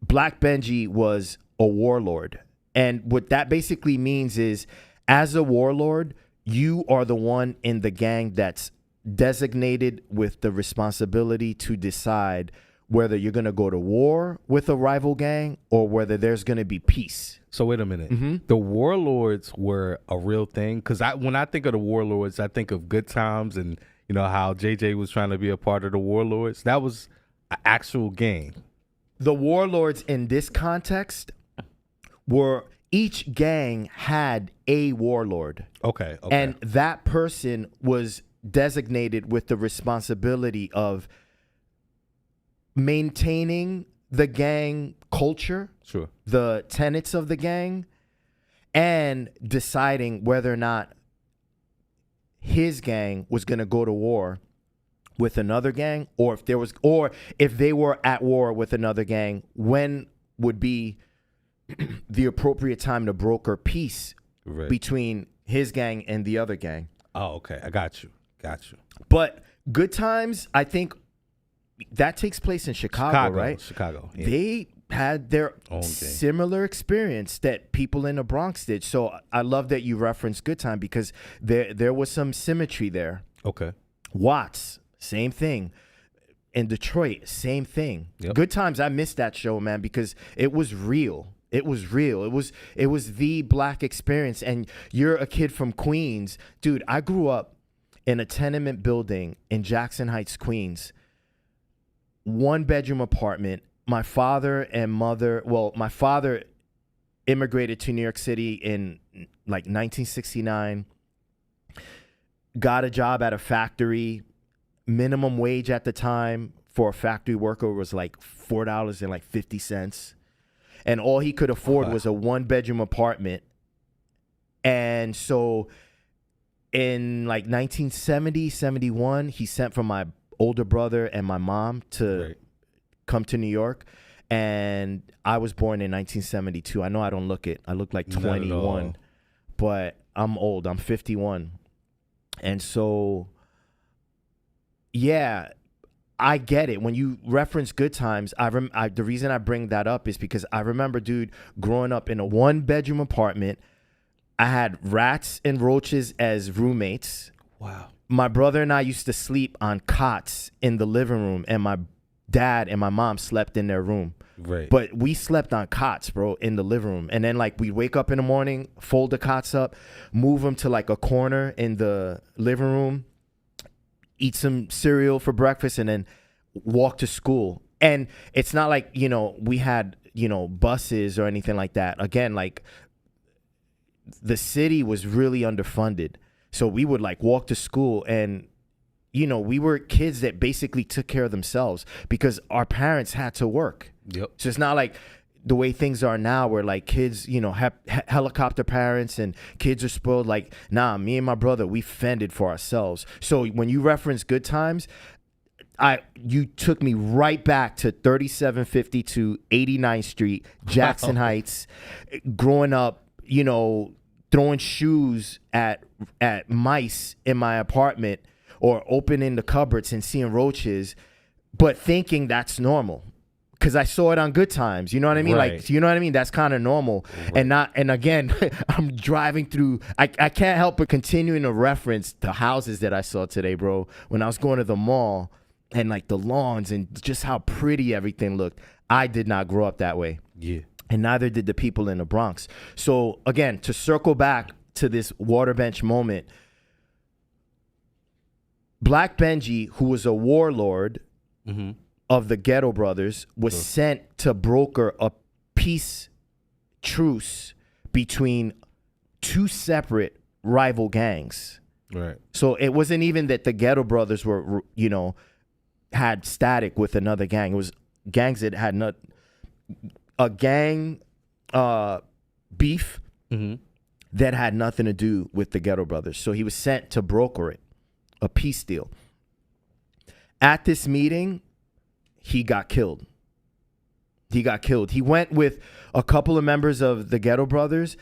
Black Benji was a warlord. And what that basically means is, as a warlord, you are the one in the gang that's designated with the responsibility to decide whether you're going to go to war with a rival gang or whether there's going to be peace. So wait a minute. Mm-hmm. The warlords were a real thing? Because when I think of the warlords, I think of Good Times and, you know, how JJ was trying to be a part of the warlords. That was an actual gang. The warlords in this context were, each gang had a warlord. Okay. And that person was designated with the responsibility of maintaining the gang culture, Sure. the tenets of the gang, and deciding whether or not his gang was going to go to war with another gang, or if they were at war with another gang, when would be the appropriate time to broker peace between his gang and the other gang. Oh, okay. I got you. But Good Times, I think that takes place in Chicago, right? Chicago. Yeah. They had their Own thing. similar experience that people in the Bronx did. So I love that you referenced Good Time, because there was some symmetry there. Okay. Watts, same thing. In Detroit, same thing. Yep. Good Times, I missed that show, man, because it was real. It was real. It was the black experience. And you're a kid from Queens. Dude, I grew up in a tenement building in Jackson Heights, Queens. 1-bedroom apartment. My father immigrated to New York City in like 1969. Got a job at a factory. Minimum wage at the time for a factory worker was like $4.50. And all he could afford was a 1-bedroom apartment. And so in like 1970, 71, he sent for my older brother and my mom to come to New York. And I was born in 1972. I know I don't look it. I look like 21, but I'm old. I'm 51. And so, yeah, I get it. When you reference Good Times, the reason I bring that up is because I remember, dude, growing up in a 1-bedroom apartment. I had rats and roaches as roommates. Wow. My brother and I used to sleep on cots in the living room, and my dad and my mom slept in their room. Right. But we slept on cots, bro, in the living room. And then, like, we'd wake up in the morning, fold the cots up, move them to, like, a corner in the living room, eat some cereal for breakfast, and then walk to school. And it's not like, you know, we had, you know, buses or anything like that. Again, like, the city was really underfunded. So we would, like, walk to school, and, you know, we were kids that basically took care of themselves because our parents had to work. Yep. So it's not like the way things are now where, like, kids, you know, have helicopter parents and kids are spoiled. Like, nah, me and my brother, we fended for ourselves. So when you reference Good Times, you took me right back to 3752 89th Street, Jackson Heights, growing up, you know, throwing shoes at mice in my apartment or opening the cupboards and seeing roaches, but thinking that's normal. Because I saw it on Good Times, you know what I mean? Right. Like, you know what I mean? That's kind of normal. Right. And again, I'm driving through, I can't help but continuing to reference the houses that I saw today, bro. When I was going to the mall and, like, the lawns and just how pretty everything looked. I did not grow up that way. Yeah. And neither did the people in the Bronx. So again, to circle back to this water bench moment, Black Benji, who was a warlord of the Ghetto Brothers, was sent to broker a peace truce between two separate rival gangs. Right. So it wasn't even that the Ghetto Brothers were, you know, had static with another gang. It was gangs that had not a gang beef that had nothing to do with the Ghetto Brothers. So he was sent to broker it, a peace deal. At this meeting, he got killed. He went with a couple of members of the Ghetto Brothers.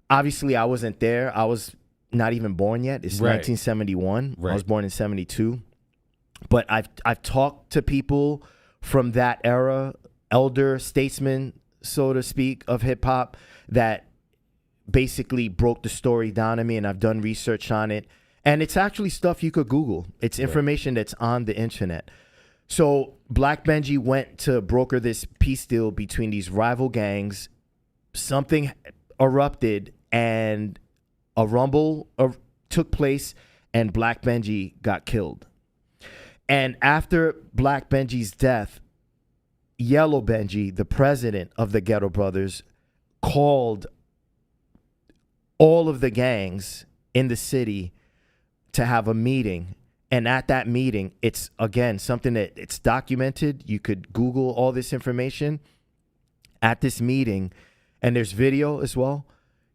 Obviously, I wasn't there. I was not even born yet. It's 1971. I was born in 72. But I've talked to people from that era, elder statesmen, so to speak, of hip hop that basically broke the story down to me, and I've done research on it. And it's actually stuff you could Google. It's information that's on the internet. So Black Benji went to broker this peace deal between these rival gangs. Something erupted and a rumble took place, and Black Benji got killed. And after Black Benji's death, Yellow Benji, the president of the Ghetto Brothers, called all of the gangs in the city to have a meeting. And at that meeting, it's, again, something that it's documented. You could Google all this information. At this meeting, and there's video as well,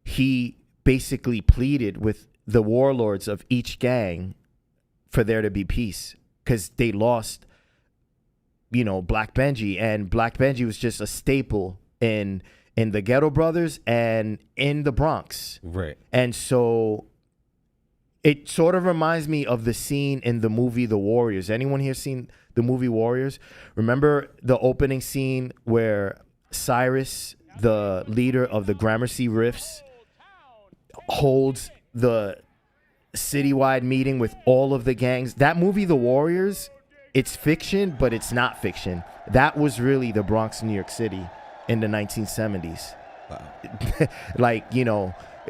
he basically pleaded with the warlords of each gang for there to be peace, because they lost, Black Benji. And Black Benji was just a staple in the Ghetto Brothers and in the Bronx. Right. And so it sort of reminds me of the scene in the movie The Warriors. Anyone here seen the movie Warriors? Remember the opening scene where Cyrus, the leader of the Gramercy Riffs, holds the citywide meeting with all of the gangs? That movie, The Warriors, it's fiction, but it's not fiction. That was really the Bronx, New York City in the 1970s. Wow.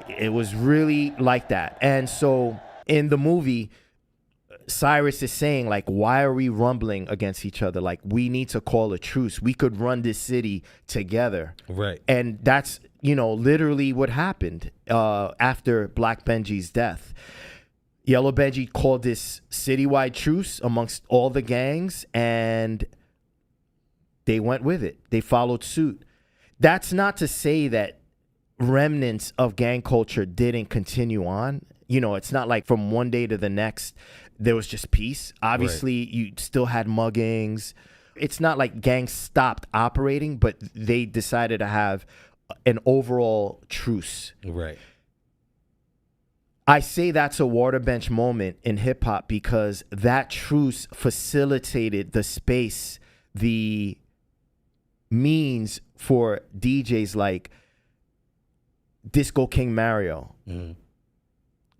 It was really like that. And so in the movie, Cyrus is saying, why are we rumbling against each other? We need to call a truce. We could run this city together. Right. And that's, literally what happened after Black Benji's death. Yellow Benji called this citywide truce amongst all the gangs, and they went with it. They followed suit. That's not to say that remnants of gang culture didn't continue on. It's not like from one day to the next there was just peace. Obviously, you still had muggings. It's not like gangs stopped operating, but they decided to have an overall truce. Right. I say that's a water bench moment in hip hop because that truce facilitated the space, the means for DJs like Disco King Mario,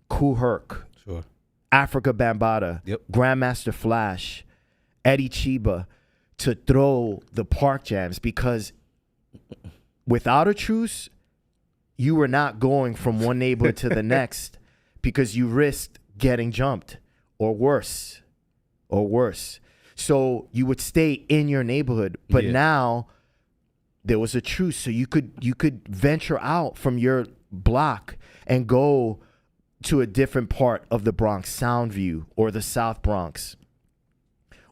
Kool Herc, Sure. Africa Bambaataa, Grandmaster Flash, Eddie Chiba to throw the park jams, because without a truce, you were not going from one neighborhood to the next, because you risked getting jumped or worse. So you would stay in your neighborhood, but now there was a truce, so you could venture out from your block and go to a different part of the Bronx, Soundview, or the South Bronx,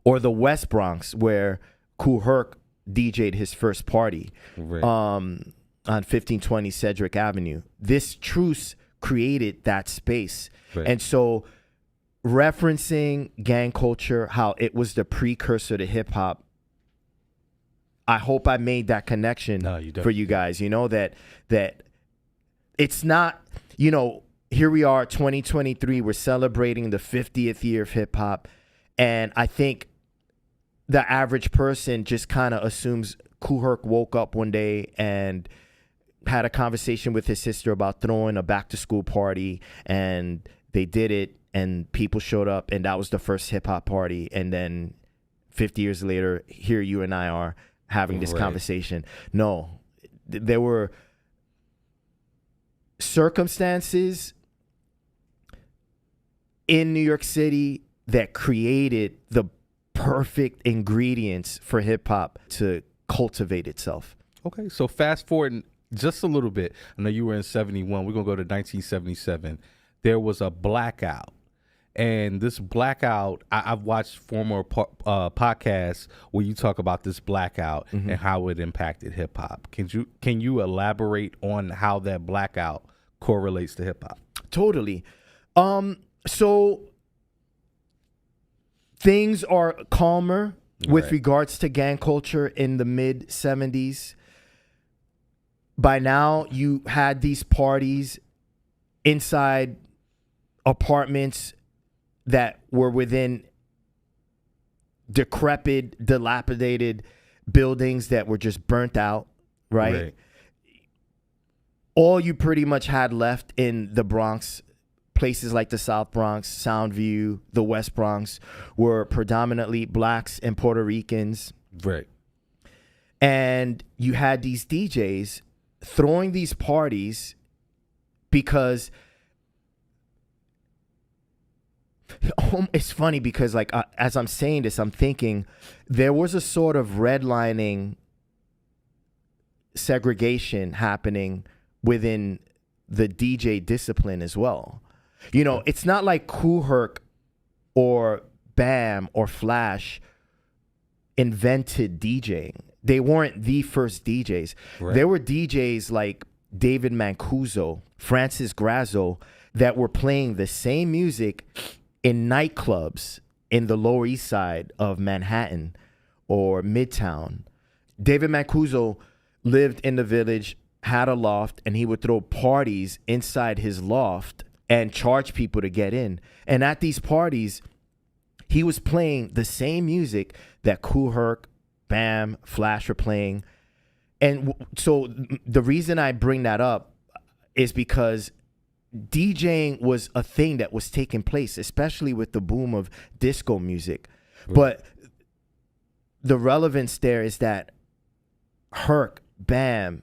or the West Bronx, where Kool Herc DJ'd his first party, on 1520 Cedric Avenue. This truce created that space. Right. And so referencing gang culture, how it was the precursor to hip hop, I hope I made that connection for you guys. That it's not, here we are, 2023, we're celebrating the 50th year of hip hop. And I think the average person just kind of assumes Kool Herc woke up one day and had a conversation with his sister about throwing a back to school party, and they did it, and people showed up, and that was the first hip hop party. And then 50 years later, here you and I are having this conversation. No, there were circumstances in New York City that created the perfect ingredients for hip hop to cultivate itself. Okay, so fast forward just a little bit. I know you were in 71. We're going to go to 1977. There was a blackout. And this blackout, I've watched former podcasts where you talk about this blackout and how it impacted hip hop. Can you elaborate on how that blackout correlates to hip hop? Totally. So things are calmer with regards to gang culture in the mid 70s. By now, you had these parties inside apartments that were within decrepit, dilapidated buildings that were just burnt out, right? All you pretty much had left in the Bronx, places like the South Bronx, Soundview, the West Bronx, were predominantly blacks and Puerto Ricans. Right. And you had these DJs throwing these parties because it's funny because like as I'm saying this, I'm thinking there was a sort of redlining segregation happening within the DJ discipline as well. You know, it's not like Kool Herc or Bam or Flash invented DJing. They weren't the first DJs. Right. There were DJs like David Mancuso, Francis Grasso, that were playing the same music in nightclubs in the Lower East Side of Manhattan or Midtown. David Mancuso lived in the Village, had a loft, and he would throw parties inside his loft and charge people to get in. And at these parties, he was playing the same music that Kool Herc, Bam, Flash were playing. And so the reason I bring that up is because DJing was a thing that was taking place, especially with the boom of disco music. Right. But the relevance there is that Herc, Bam,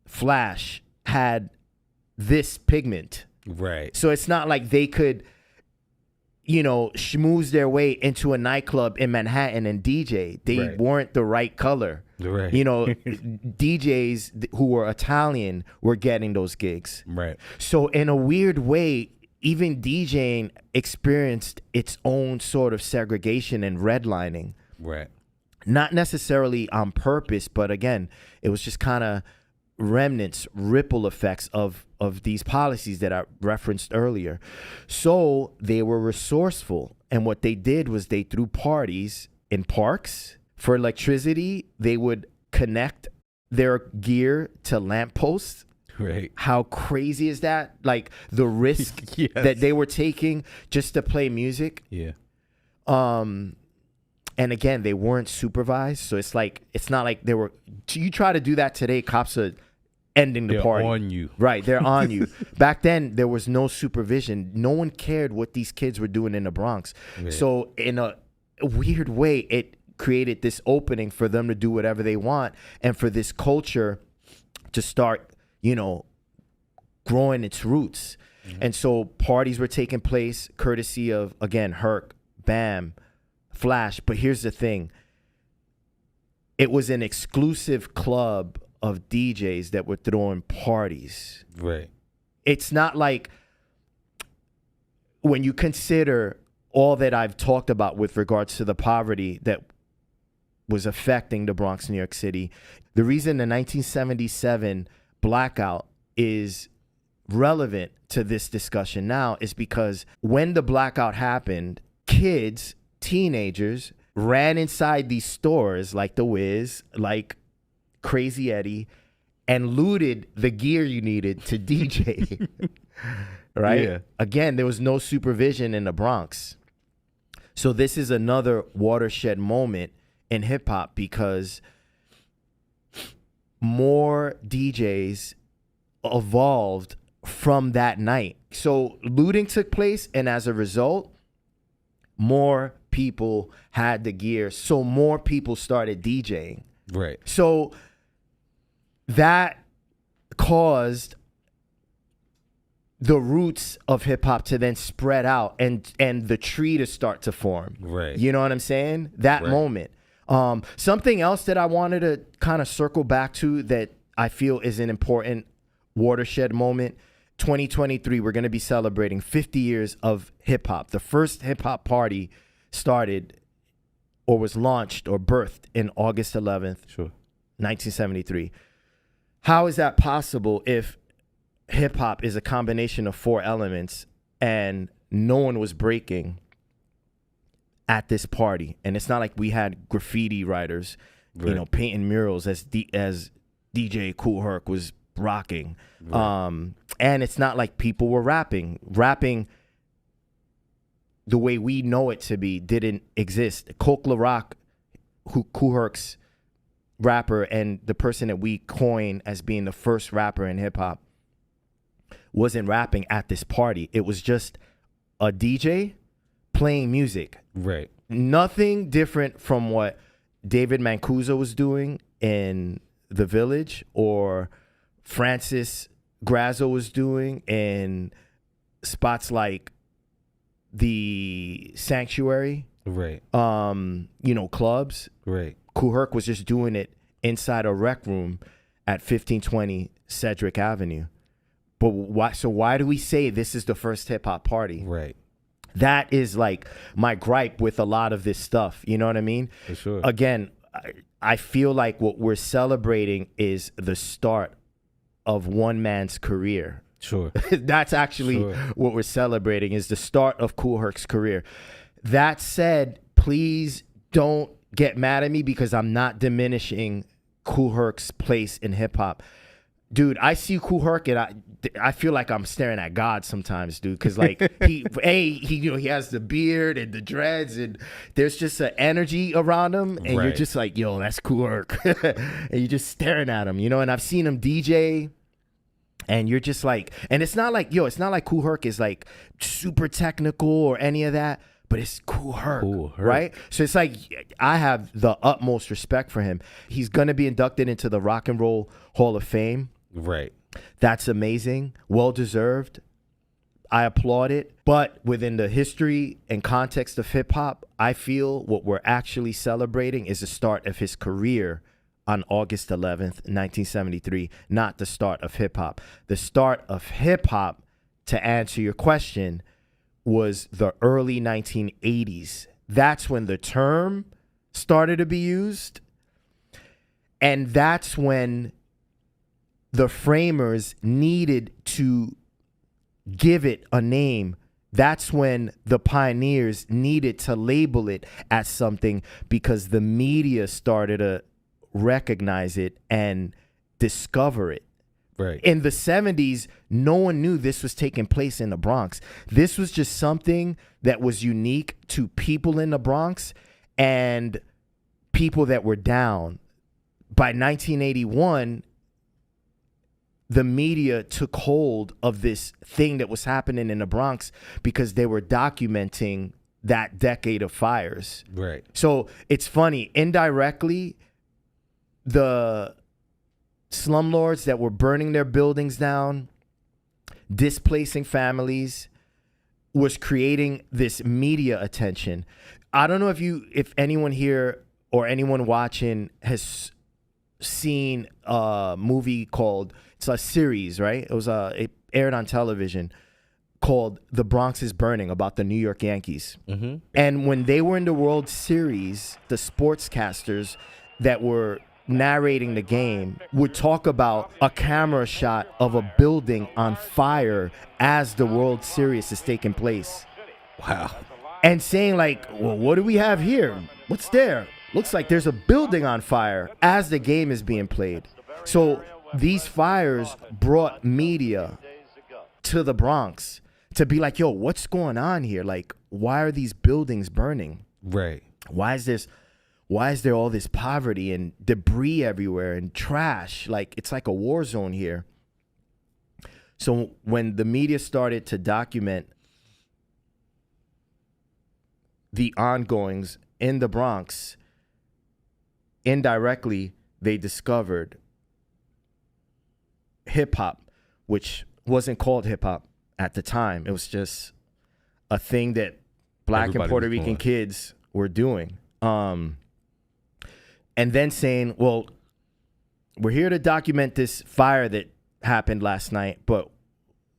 Flash had this pigment. Right. So it's not like they could, you know, schmooze their way into a nightclub in Manhattan and DJ. They weren't the right color. Right. You know, DJs who were Italian were getting those gigs. Right. So in a weird way, even DJing experienced its own sort of segregation and redlining. Right. Not necessarily on purpose, but again, it was just kind of remnants, ripple effects of these policies that I referenced earlier. So they were resourceful. And what they did was they threw parties in parks. For electricity, they would connect their gear to lampposts. Right. How crazy is that? Like the risk that they were taking just to play music. Yeah. And again, they weren't supervised. So it's not like they were. You try to do that today, cops are ending the party. They're on you. Right. They're on you. Back then, there was no supervision. No one cared what these kids were doing in the Bronx. Right. So in a weird way, it created this opening for them to do whatever they want and for this culture to start, you know, growing its roots. Mm-hmm. And so parties were taking place courtesy of, again, Herc, Bam, Flash. But here's the thing. It was an exclusive club of DJs that were throwing parties. Right. It's not like when you consider all that I've talked about with regards to the poverty that was affecting the Bronx, New York City. The reason the 1977 blackout is relevant to this discussion now is because when the blackout happened, kids, teenagers ran inside these stores like the Wiz, like Crazy Eddie, and looted the gear you needed to DJ. Right? Yeah. Again, there was no supervision in the Bronx. So this is another watershed moment in hip hop because more DJs evolved from that night. So looting took place, and as a result, more people had the gear. So more people started DJing. Right. So that caused the roots of hip hop to then spread out and the tree to start to form. Right. You know what I'm saying? That moment. Something else that I wanted to kind of circle back to that I feel is an important watershed moment 2023, we're going to be celebrating 50 years of hip hop. The first hip hop party started or was launched or birthed in August 11th, Sure. 1973. How is that possible if hip hop is a combination of 4 elements and no one was breaking at this party? And it's not like we had graffiti writers, Right. painting murals as DJ Kool Herc was rocking. Right. And it's not like people were rapping. Rapping the way we know it to be didn't exist. Coke LaRock, Kool Herc's rapper and the person that we coin as being the first rapper in hip hop, wasn't rapping at this party. It was just a DJ playing music. Right. Nothing different from what David Mancuso was doing in The Village or Francis Grazzo was doing in spots like the Sanctuary, Right. clubs. Right. Kool Herc was just doing it inside a rec room at 1520 Cedric Avenue. But why do we say this is the first hip hop party? Right. That is like my gripe with a lot of this stuff. You know what I mean? For sure. Again, I feel like what we're celebrating is the start of one man's career. Sure. That's actually what we're celebrating, is the start of Kool Herc's career. That said, please don't get mad at me because I'm not diminishing Kool Herc's place in hip hop. Dude, I see Kool Herc and I feel like I'm staring at God sometimes, dude, because like he has the beard and the dreads and there's just an energy around him and you're just like, yo, that's Kool Herc. And you're just staring at him, and I've seen him DJ and you're just like, and it's not like Kool Herc is like super technical or any of that, but it's Kool Herc, right? So it's like, I have the utmost respect for him. He's going to be inducted into the Rock and Roll Hall of Fame. Right. That's amazing. Well-deserved. I applaud it. But within the history and context of hip-hop, I feel what we're actually celebrating is the start of his career on August 11th, 1973, not the start of hip-hop. The start of hip-hop, to answer your question, was the early 1980s. That's when the term started to be used. And that's when the framers needed to give it a name. That's when the pioneers needed to label it as something because the media started to recognize it and discover it. Right. In the 70s, no one knew this was taking place in the Bronx. This was just something that was unique to people in the Bronx and people that were down. By 1981, the media took hold of this thing that was happening in the Bronx because they were documenting that decade of fires. Right. So it's funny, indirectly, the slumlords that were burning their buildings down, displacing families, was creating this media attention. I don't know if anyone here or anyone watching has seen a movie called, it's a series, right? It aired on television called The Bronx is Burning, about the New York Yankees. Mm-hmm. And when they were in the World Series, the sportscasters that were narrating the game would talk about a camera shot of a building on fire as the World Series is taking place. Wow. And saying like, well, what do we have here? What's there? Looks like there's a building on fire as the game is being played. So these fires brought media to the Bronx to be like, yo, what's going on here? Like, why are these buildings burning? Right. Why is there all this poverty and debris everywhere and trash? Like, it's like a war zone here. So when the media started to document the ongoings in the Bronx, indirectly, they discovered hip-hop, which wasn't called hip-hop at the time. It was just a thing that Black Everybody and Puerto was Rican doing. kids were doing. And then saying, well, we're here to document this fire that happened last night, but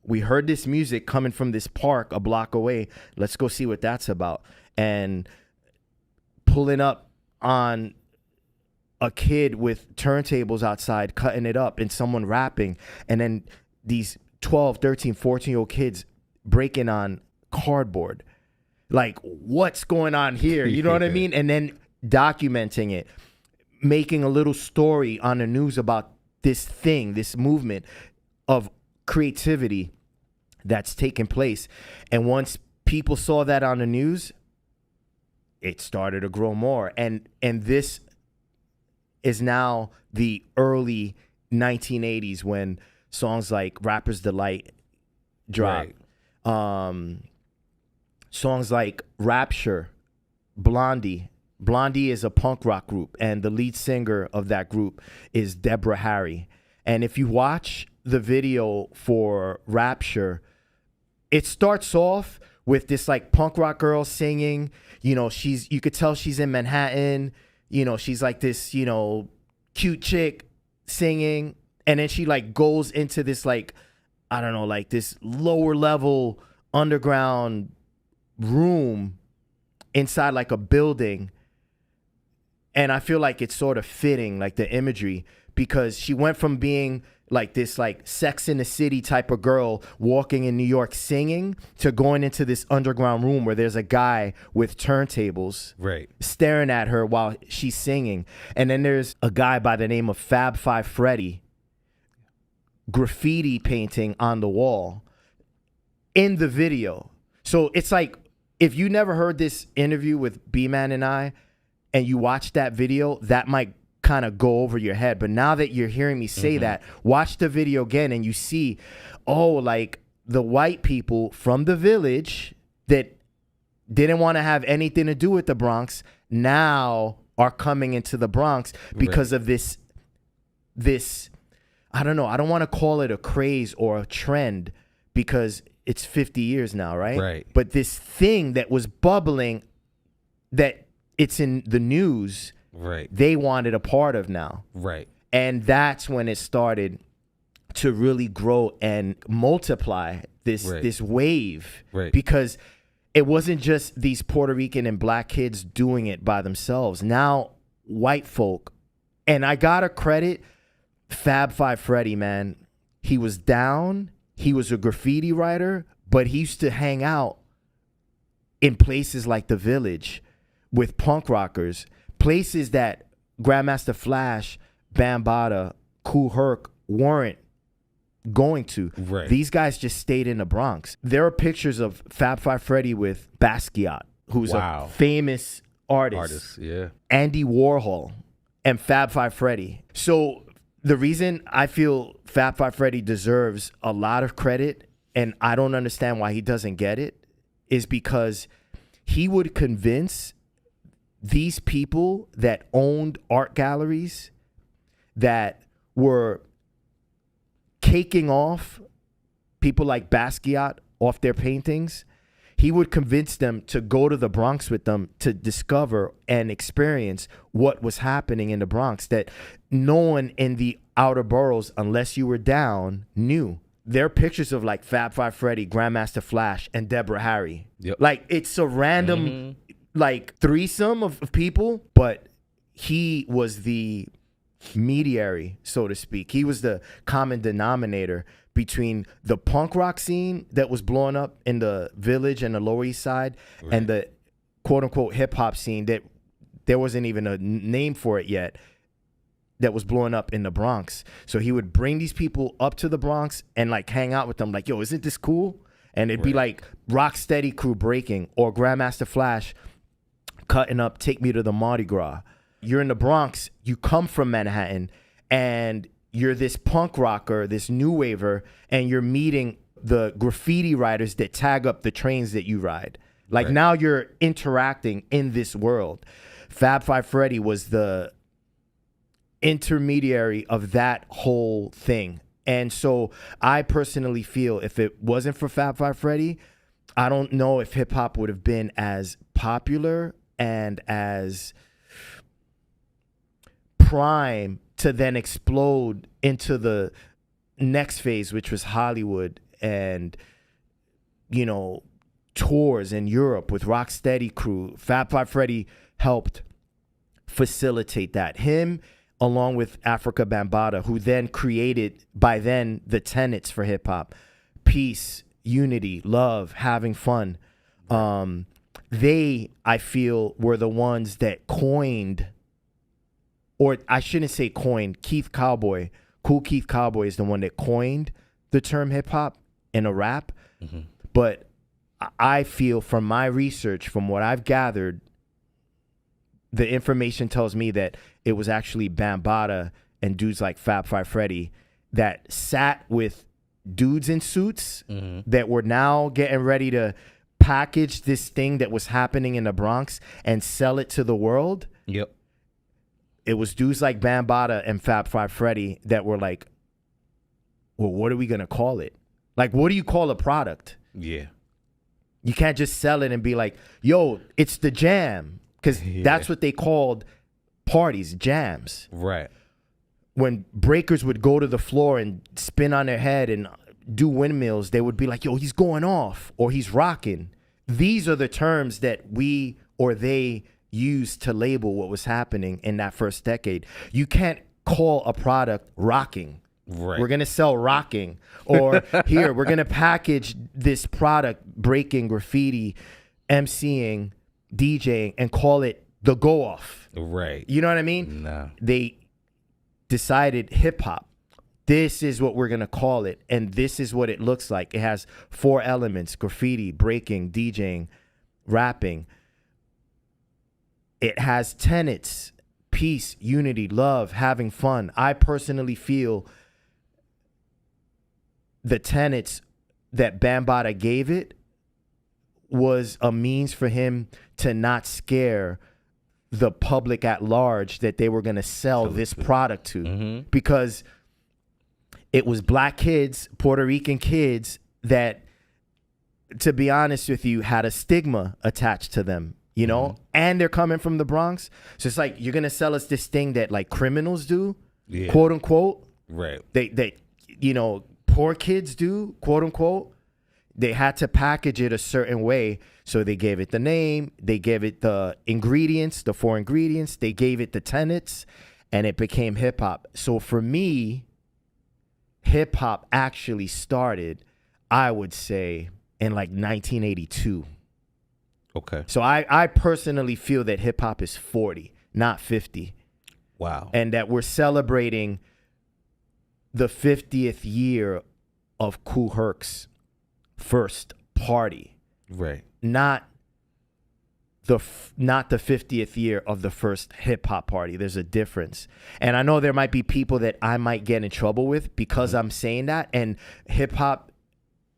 We heard this music coming from this park a block away. Let's go see what that's about. And pulling up on a kid with turntables outside, cutting it up, and someone rapping. And then these 12, 13, 14-year-old kids breaking on cardboard. Like, what's going on here? You know what I mean? And then documenting it, making a little story on the news about this thing, this movement of creativity that's taking place. And once people saw that on the news, it started to grow more. And this is now the early 1980s when songs like Rapper's Delight dropped. Right. Songs like Rapture, Blondie. Blondie is a punk rock group, and the lead singer of that group is Deborah Harry. And if you watch the video for Rapture, it starts off with this like punk rock girl singing. You know, you could tell she's in Manhattan. You know, she's like this, you know, cute chick singing. And then she like goes into this like, I don't know, like this lower level underground room inside like a building. And I feel like it's sort of fitting, like the imagery, because she went from being like this like Sex in the City type of girl walking in New York singing to going into this underground room where there's a guy with turntables staring at her while she's singing. And then there's a guy by the name of Fab Five Freddy graffiti painting on the wall in the video. So it's like, if you never heard this interview with B-Man and I, and you watch that video, that might kind of go over your head. But now that you're hearing me say that, watch the video again and you see, oh, like the white people from the village that didn't want to have anything to do with the Bronx now are coming into the Bronx because of this, I don't know, I don't want to call it a craze or a trend because it's 50 years now, right? Right. But this thing that was bubbling, that it's in the news, they wanted a part of now. Right. And that's when it started to really grow and multiply this wave. Right. Because it wasn't just these Puerto Rican and black kids doing it by themselves. Now, white folk, and I gotta credit Fab Five Freddy, man. He was down. He was a graffiti writer, but he used to hang out in places like the Village with punk rockers, places that Grandmaster Flash, Bambaataa, Kool Herc weren't going to. Right. These guys just stayed in the Bronx. There are pictures of Fab Five Freddy with Basquiat, who's a famous artist. Andy Warhol and Fab Five Freddy. So the reason I feel Fab Five Freddy deserves a lot of credit, and I don't understand why he doesn't get it, is because he would convince these people that owned art galleries that were caking off people like Basquiat off their paintings. He would convince them to go to the Bronx with them to discover and experience what was happening in the Bronx that no one in the outer boroughs, unless you were down, knew. There are pictures of like Fab Five Freddy, Grandmaster Flash, and Deborah Harry. Like, it's a random like threesome of people, but he was the mediary, so to speak. He was the common denominator between the punk rock scene that was blowing up in the Village and the Lower East Side and the quote unquote hip hop scene that there wasn't even a name for it yet, that was blowing up in the Bronx. So he would bring these people up to the Bronx and like hang out with them like, yo, isn't this cool? And it'd be like Rocksteady Crew breaking or Grandmaster Flash cutting up Take Me to the Mardi Gras. You're in the Bronx, you come from Manhattan, and you're this punk rocker, this new waver, and you're meeting the graffiti writers that tag up the trains that you ride. Like now you're interacting in this world. Fab Five Freddy was the intermediary of that whole thing. And so I personally feel if it wasn't for Fab Five Freddy, I don't know if hip hop would have been as popular and as prime to then explode into the next phase, which was Hollywood and, tours in Europe with Rocksteady crew. Fab Five Freddy helped facilitate that. Him, along with Africa Bambaataa, who then created, by then, the tenets for hip hop: peace, unity, love, having fun. They, I feel, were the ones that coined, or I shouldn't say coined, Cool Keith Cowboy is the one that coined the term hip hop in a rap. Mm-hmm. But I feel, from my research, from what I've gathered, the information tells me that it was actually Bambaataa and dudes like Fab Five Freddy that sat with dudes in suits that were now getting ready to package this thing that was happening in the Bronx and sell it to the world. Yep. It was dudes like Bambaataa and Fab Five Freddy that were like, well, what are we going to call it? Like, what do you call a product? Yeah. You can't just sell it and be like, yo, it's the jam. Because that's what they called parties, jams. Right. When breakers would go to the floor and spin on their head and do windmills, they would be like, yo, he's going off or he's rocking. These are the terms that we or they used to label what was happening in that first decade. You can't call a product rocking. Right. We're going to sell rocking. Or here, we're going to package this product, breaking, graffiti, MCing, DJing, and call it the go off. Right. You know what I mean? No. They decided hip hop. This is what we're going to call it. And this is what it looks like. It has 4 elements: graffiti, breaking, DJing, rapping. It has tenets: peace, unity, love, having fun. I personally feel the tenets that Bambaataa gave it was a means for him to not scare the public at large that they were going to sell this product to, because it was black kids, Puerto Rican kids that, to be honest with you, had a stigma attached to them, and they're coming from the Bronx. So it's like, you're going to sell us this thing that like criminals do, quote unquote. Right. They poor kids do, quote unquote. They had to package it a certain way. So they gave it the name, they gave it the ingredients, the 4 ingredients, they gave it the tenets, and it became hip hop. So for me, hip hop actually started, I would say, in like 1982. Okay. So I personally feel that hip hop is 40, not 50. Wow. And that we're celebrating the 50th year of Kool Herc's first party. Right. Not the 50th year of the first hip hop party. There's a difference. And I know there might be people that I might get in trouble with because I'm saying that. And hip hop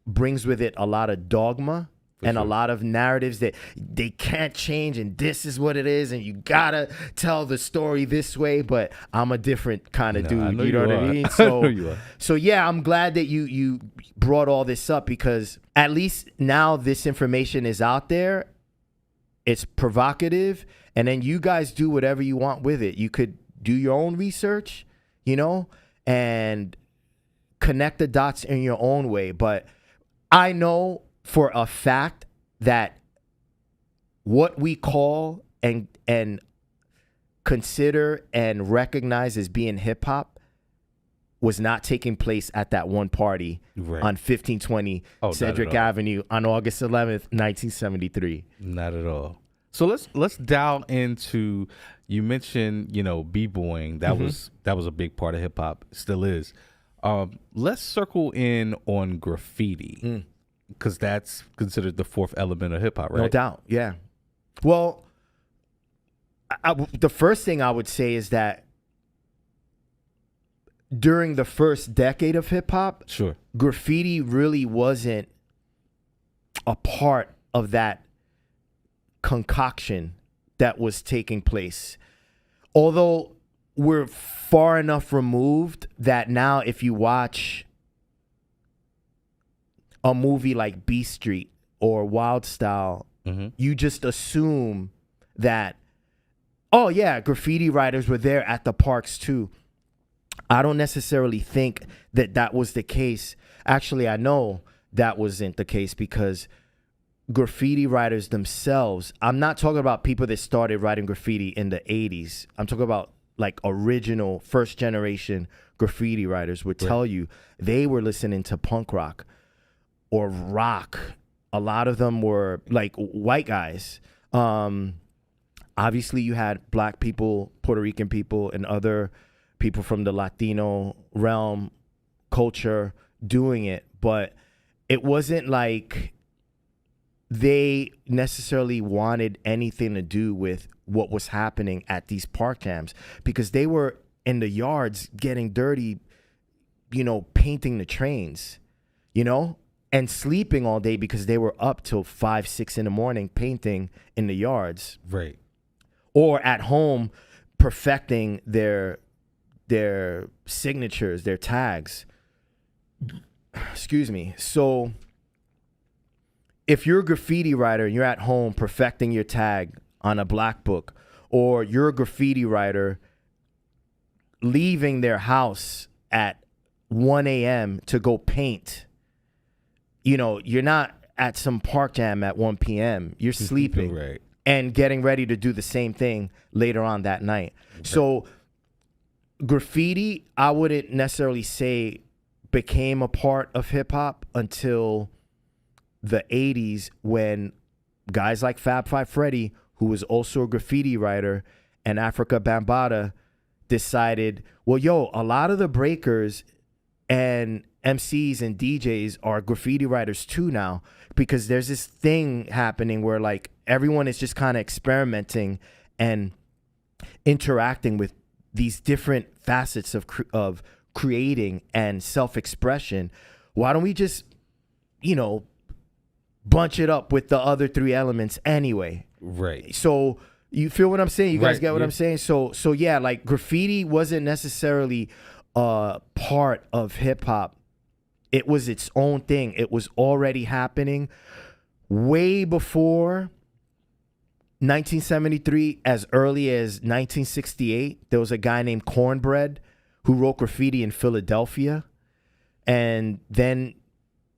brings with it a lot of dogma and a lot of narratives that they can't change, and this is what it is, and you gotta tell the story this way. But I'm a different kind of dude. You know what I mean? So yeah, I'm glad that you brought all this up, because at least now this information is out there. It's provocative, and then you guys do whatever you want with it. You could do your own research, and connect the dots in your own way. But I know for a fact that what we call and consider and recognize as being hip hop was not taking place at that one party on 1520 Cedric Avenue on August 11th, 1973. Not at all. So let's dial into, you mentioned, b-boying. That was a big part of hip hop, still is. Let's circle in on graffiti, because that's considered the 4th element of hip hop, right? No doubt. Yeah. Well, the first thing I would say is that during the first decade of hip hop, sure, graffiti really wasn't a part of that concoction that was taking place. Although we're far enough removed that now if you watch a movie like B Street or Wild Style, you just assume that, oh yeah, graffiti writers were there at the parks too. I don't necessarily think that was the case. Actually, I know that wasn't the case because graffiti writers themselves, I'm not talking about people that started writing graffiti in the 80s. I'm talking about like original first generation graffiti writers would tell you they were listening to punk rock or rock. A lot of them were like white guys. Obviously you had black people, Puerto Rican people, and other people from the Latino realm culture doing it, but it wasn't like they necessarily wanted anything to do with what was happening at these park jams because they were in the yards getting dirty, painting the trains, and sleeping all day because they were up till 5, 6 in the morning painting in the yards. Right. Or at home perfecting their signatures, their tags. Excuse me. So if you're a graffiti writer and you're at home perfecting your tag on a black book, or you're a graffiti writer leaving their house at 1 a.m. to go paint, you're not at some park jam at 1 p.m. You're sleeping Right. and getting ready to do the same thing later on that night. Right. So graffiti, I wouldn't necessarily say became a part of hip hop until the 80s when guys like Fab Five Freddy, who was also a graffiti writer, and Africa Bambaataa decided, well, a lot of the breakers and MCs and DJs are graffiti writers too now, because there's this thing happening where like everyone is just kind of experimenting and interacting with these different facets of creating and self-expression. Why don't we just, bunch it up with the other 3 elements anyway? Right. So you feel what I'm saying? You guys Right. get what I'm saying? So yeah, like graffiti wasn't necessarily a part of hip hop. It was its own thing. It was already happening way before 1973. As early as 1968, there was a guy named Cornbread who wrote graffiti in Philadelphia. And then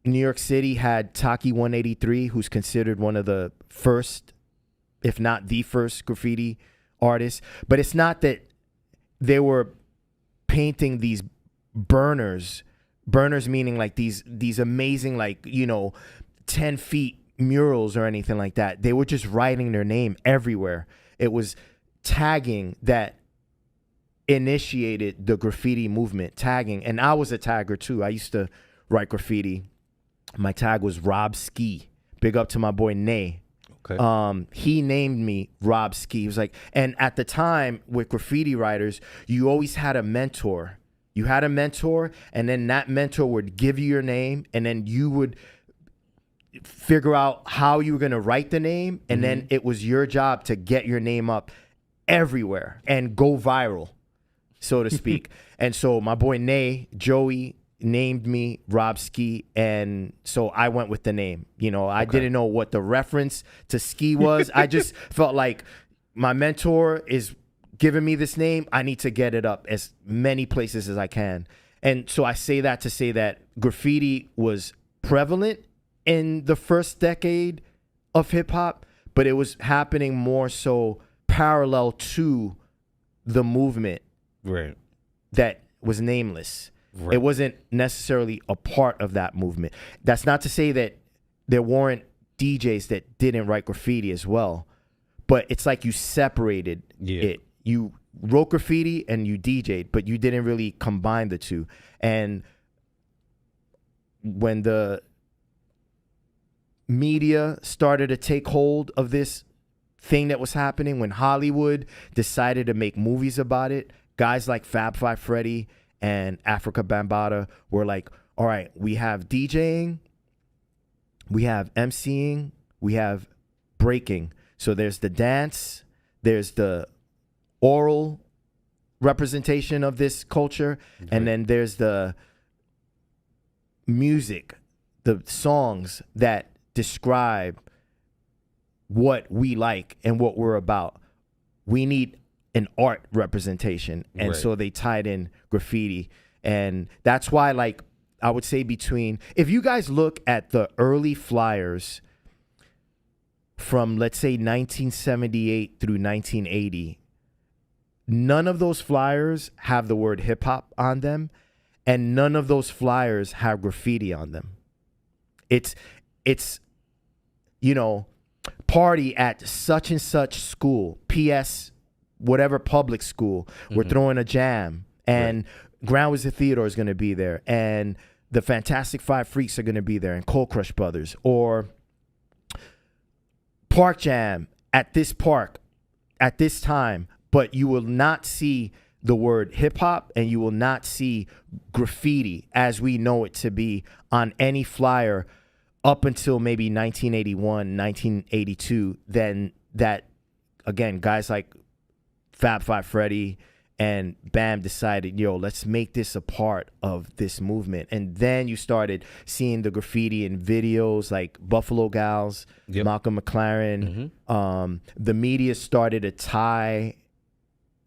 New York City had Taki 183, who's considered one of the first, if not the first, graffiti artists. But it's not that they were painting these burners meaning like these amazing, like, 10 feet murals or anything like that. They were just writing their name everywhere. It was tagging that initiated the graffiti movement, tagging. And I was a tagger too. I used to write graffiti. My tag was Rob Ski. Big up to my boy Nay. Okay. He named me Rob Ski. He was like, and at the time with graffiti writers, you always had a mentor. You had a mentor, and then that mentor would give you your name, and then you would figure out how you were going to write the name, and then it was your job to get your name up everywhere and go viral, so to speak. And so my boy Nay, Joey, named me Rob Ski, and so I went with the name. I didn't know what the reference to ski was. I just felt like my mentor is giving me this name. I need to get it up as many places as I can. And so I say that to say that graffiti was prevalent in the first decade of hip hop, but it was happening more so parallel to the movement Right. that was nameless. Right. It wasn't necessarily a part of that movement. That's not to say that there weren't DJs that didn't write graffiti as well, but it's like you separated it. You wrote graffiti and you DJ'd, but you didn't really combine the two. And when the media started to take hold of this thing that was happening, when Hollywood decided to make movies about it, guys like Fab Five Freddy and Africa Bambaataa were like, all right, we have DJing, we have MCing, we have breaking. So there's the dance, there's the oral representation of this culture, and then there's the music, the songs that describe what we like and what we're about. We need an art representation. And so they tied in graffiti. And that's why, like, I would say between, if you guys look at the early flyers from, let's say, 1978 through 1980, none of those flyers have the word hip hop on them, and none of those flyers have graffiti on them. It's party at such and such school, PS, whatever public school, we're throwing a jam, and Ground Wizard Theodore is going to be there, and the Fantastic Five Freaks are going to be there, and Cold Crush Brothers, or Park Jam at this park at this time, but you will not see the word hip hop, and you will not see graffiti as we know it to be on any flyer up until maybe 1981, 1982. Then that, again, guys like Fab Five Freddy and Bam decided, let's make this a part of this movement. And then you started seeing the graffiti in videos like Buffalo Gals, Malcolm McLaren. The media started to tie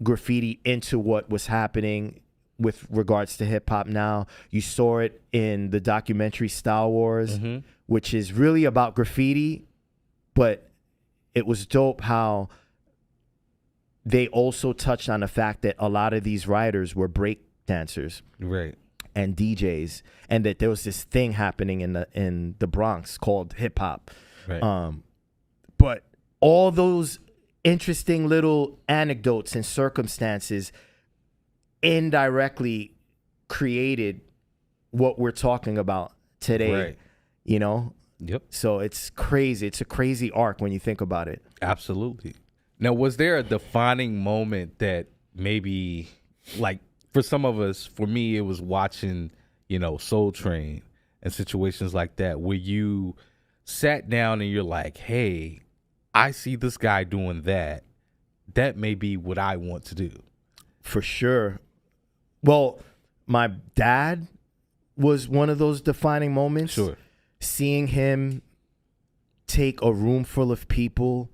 graffiti into what was happening with regards to hip hop now. You saw it in the documentary Star Wars, which is really about graffiti, but it was dope how they also touched on the fact that a lot of these writers were break dancers, and DJs, and that there was this thing happening in the Bronx called hip hop. But all those interesting little anecdotes and circumstances indirectly created what we're talking about today. So it's crazy. It's a crazy arc when you think about it. Absolutely. Now, was there a defining moment that maybe, like, for some of us, for me, it was watching, Soul Train and situations like that, where you sat down and you're like, hey, I see this guy doing that. That may be what I want to do. For sure. Well, my dad was one of those defining moments. Sure. Seeing him take a room full of people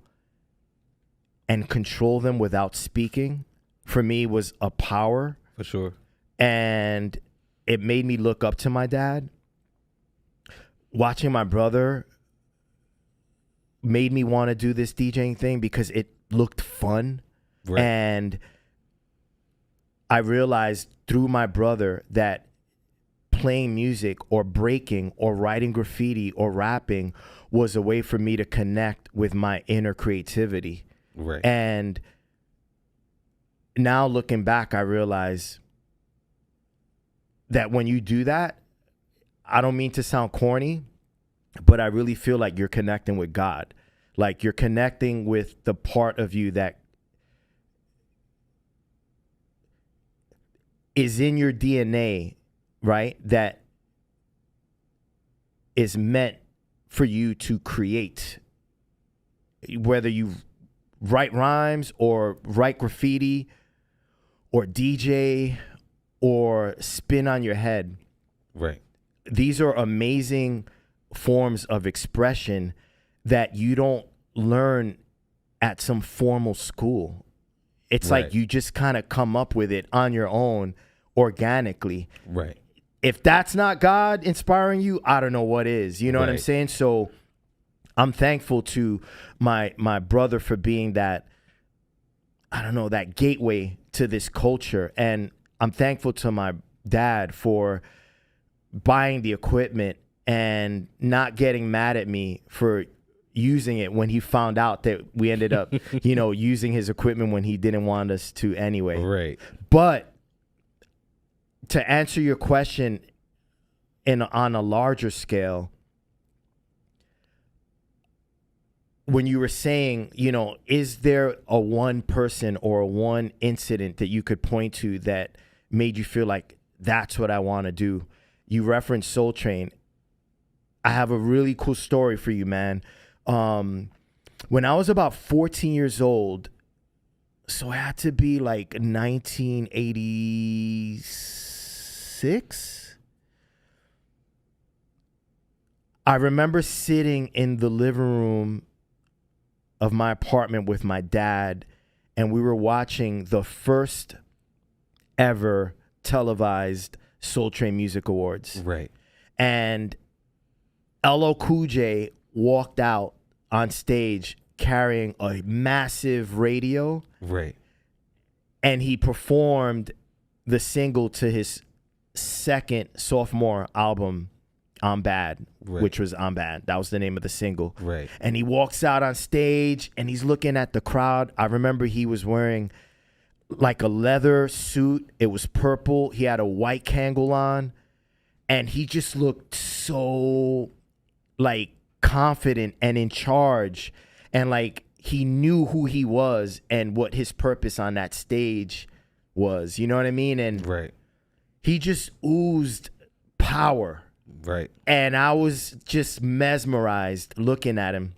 and control them without speaking, for me, was a power. For sure. And it made me look up to my dad. Watching my brother made me want to do this DJing thing because it looked fun. And I realized through my brother that playing music or breaking or writing graffiti or rapping was a way for me to connect with my inner creativity. And now looking back, I realize that when you do that, I don't mean to sound corny, but I really feel like you're connecting with God. Like you're connecting with the part of you that is in your DNA, right? That is meant for you to create. Whether you write rhymes or write graffiti or DJ or spin on your head. These are amazing forms of expression that you don't learn at some formal school. It's like you just kind of come up with it on your own organically. If that's not God inspiring you, I don't know what is. You know what I'm saying? So I'm thankful to my brother for being that, I don't know, that gateway to this culture. And I'm thankful to my dad for buying the equipment and not getting mad at me for using it when he found out that we ended up, using his equipment when he didn't want us to anyway. But to answer your question on a larger scale, when you were saying, is there a one person or a one incident that you could point to that made you feel like that's what I want to do? You referenced Soul Train. I have a really cool story for you, man. When I was about 14 years old, so it had to be like 1986. I remember sitting in the living room of my apartment with my dad, and we were watching the first ever televised Soul Train Music Awards. Right. And LL Cool J walked out on stage carrying a massive radio. Right. And he performed the single to his second sophomore album, I'm Bad, Right. which was I'm Bad. That was the name of the single. Right. And he walks out on stage and he's looking at the crowd. I remember he was wearing like a leather suit. It was purple. He had a white Kangol on. And he just looked so like confident and in charge. And like he knew who he was and what his purpose on that stage was. You know what I mean? And Right. he just oozed power. Right. And I was just mesmerized looking at him.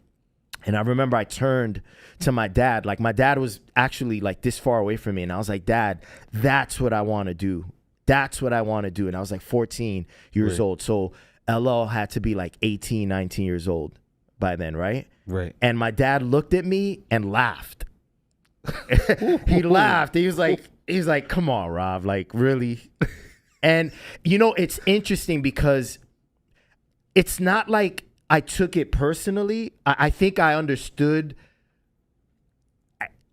And I remember I turned to my dad. Like my dad was actually like this far away from me. And I was like, Dad, that's what I want to do. That's what I want to do. And I was like 14 years old. So LL had to be like 18, 19 years old by then, right? Right. And my dad looked at me and laughed. He laughed. He was like, come on, Rob, like really? And you know, it's interesting because it's not like I took it personally. I think I understood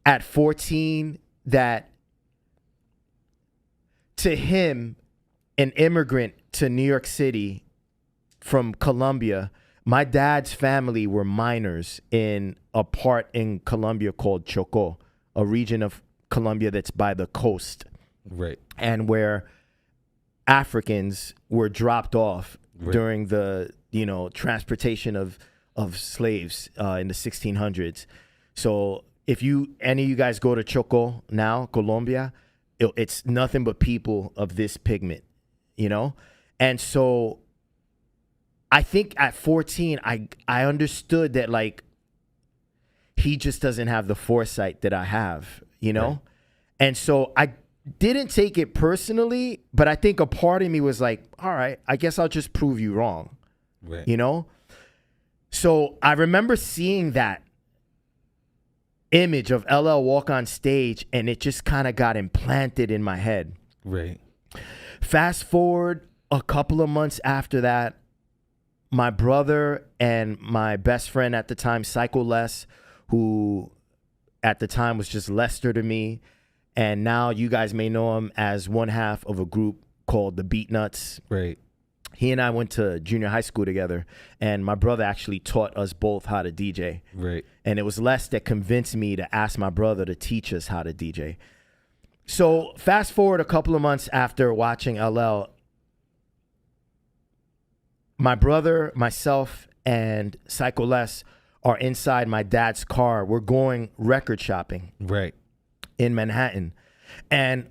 at 14 that to him, an immigrant to New York City from Colombia, my dad's family were miners in a part in Colombia called Chocó, a region of Colombia that's by the coast. Right. And where Africans were dropped off during the, transportation of slaves in the 1600s. So if any of you guys go to Chocó now, Colombia, it's nothing but people of this pigment, And so I think at 14, I understood that like he just doesn't have the foresight that I have, Right. And so I didn't take it personally, but I think a part of me was like, all right, I guess I'll just prove you wrong. Right. So I remember seeing that image of LL walk on stage and it just kind of got implanted in my head. Right. Fast forward a couple of months after that, my brother and my best friend at the time, Psycho Les, who at the time was just Lester to me, and now you guys may know him as one half of a group called the Beat Nuts. Right. He and I went to junior high school together, and my brother actually taught us both how to DJ. Right. And it was Les that convinced me to ask my brother to teach us how to DJ. So fast forward a couple of months after watching LL, my brother, myself, and Psycho Les are inside my dad's car. We're going record shopping. Right. In Manhattan. And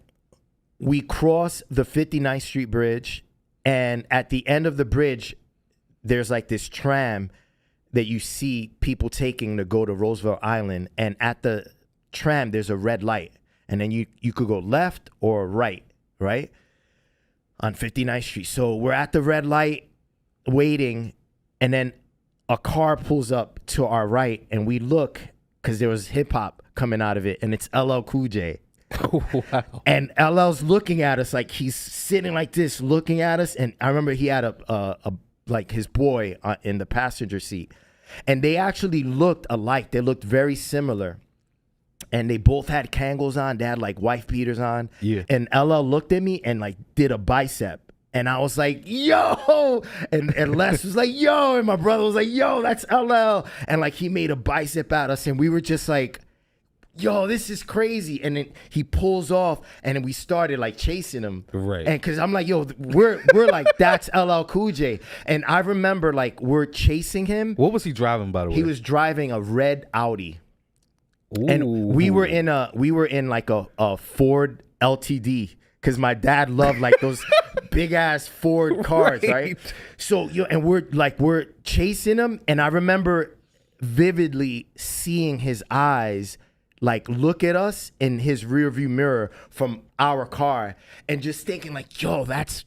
we cross the 59th Street Bridge. And at the end of the bridge, there's like this tram that you see people taking to go to Roosevelt Island. And at the tram, there's a red light. And then you could go left or right? On 59th Street. So we're at the red light waiting. And then a car pulls up to our right. And we look because there was hip hop coming out of it. And it's LL Cool J. Oh, wow. And LL's looking at us like he's sitting like this, looking at us. And I remember he had a like his boy in the passenger seat, and they actually looked alike. They looked very similar, and they both had Kangols on. They had like wife beaters on. Yeah. And LL looked at me and like did a bicep, and I was like, "Yo!" And Les was like, "Yo!" And my brother was like, "Yo, that's LL." And like he made a bicep at us, and we were just like, yo, this is crazy. And then he pulls off, and then we started like chasing him. Right. And cause I'm like, yo, we're like, that's LL Cool J. And I remember like we're chasing him. What was he driving, by the way? He was driving a red Audi. Ooh. And we were in like a Ford LTD. Cause my dad loved like those big ass Ford cars, right? So and we're chasing him, and I remember vividly seeing his eyes like look at us in his rear view mirror from our car, and just thinking like, yo, that's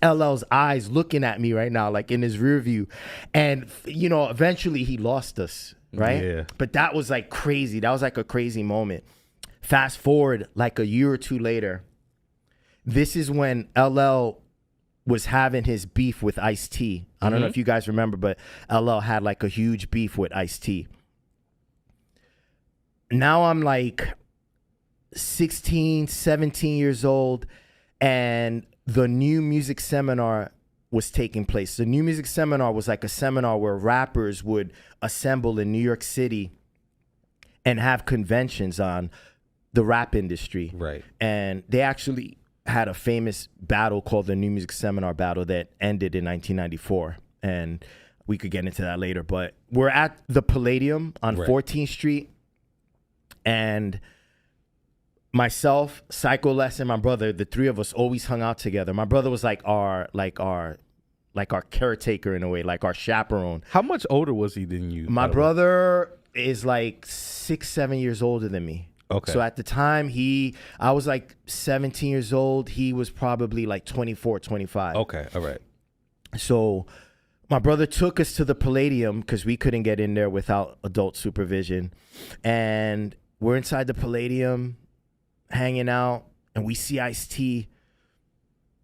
LL's eyes looking at me right now, like in his rear view. And eventually he lost us, right? Yeah. But that was like crazy. That was like a crazy moment. Fast forward like a year or two later, this is when LL was having his beef with Ice-T. I don't know if you guys remember, but LL had like a huge beef with Ice-T. Now I'm like 16, 17 years old, and the New Music Seminar was taking place. The New Music Seminar was like a seminar where rappers would assemble in New York City and have conventions on the rap industry. Right. And they actually had a famous battle called the New Music Seminar Battle that ended in 1994. And we could get into that later. But we're at the Palladium on 14th Street. And myself, Psycho Les, and my brother, the three of us always hung out together. My brother was like our caretaker in a way, like our chaperone. How much older was he than you? My brother is like 6-7 years older than me. Okay. So at the time, I was like 17 years old. He was probably like 24, 25. Okay. All right. So my brother took us to the Palladium because we couldn't get in there without adult supervision. And we're inside the Palladium hanging out, and we see Ice-T.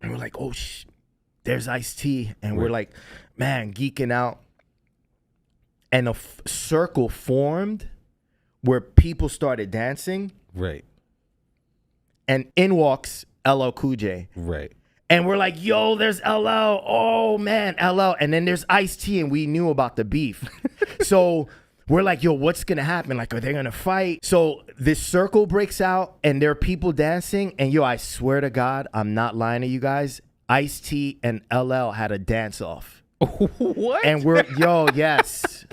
And we're like, oh, there's Ice-T. And we're like, man, geeking out. And a circle formed where people started dancing. Right. And in walks LL Cool J. Right. And we're like, yo, there's LL. Oh, man, LL. And then there's Ice-T, and we knew about the beef. So we're like, yo, what's going to happen? Like, are they going to fight? So this circle breaks out, and there are people dancing. And, yo, I swear to God, I'm not lying to you guys. Ice-T and LL had a dance-off. What? And we're, yo, yes.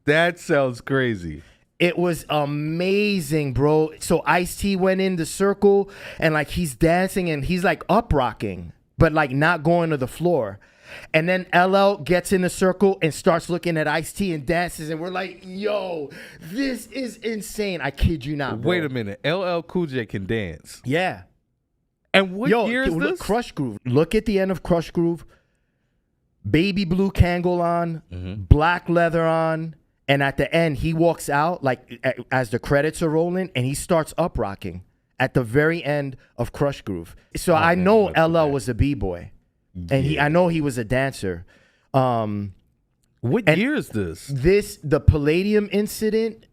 That sounds crazy. It was amazing, bro. So Ice-T went in the circle, and like he's dancing, and he's like up rocking, but like not going to the floor. And then LL gets in the circle and starts looking at Ice-T and dances, and we're like, yo, this is insane. I kid you not, bro. Wait a minute. LL Cool J can dance. Yeah. And what year is look, this? Crush Groove. Look at the end of Crush Groove. Baby blue Kangol on, black leather on. And at the end, he walks out like as the credits are rolling, and he starts up rocking at the very end of Crush Groove. So I know LL was a b-boy, and I know he was a dancer. What year is this? The Palladium incident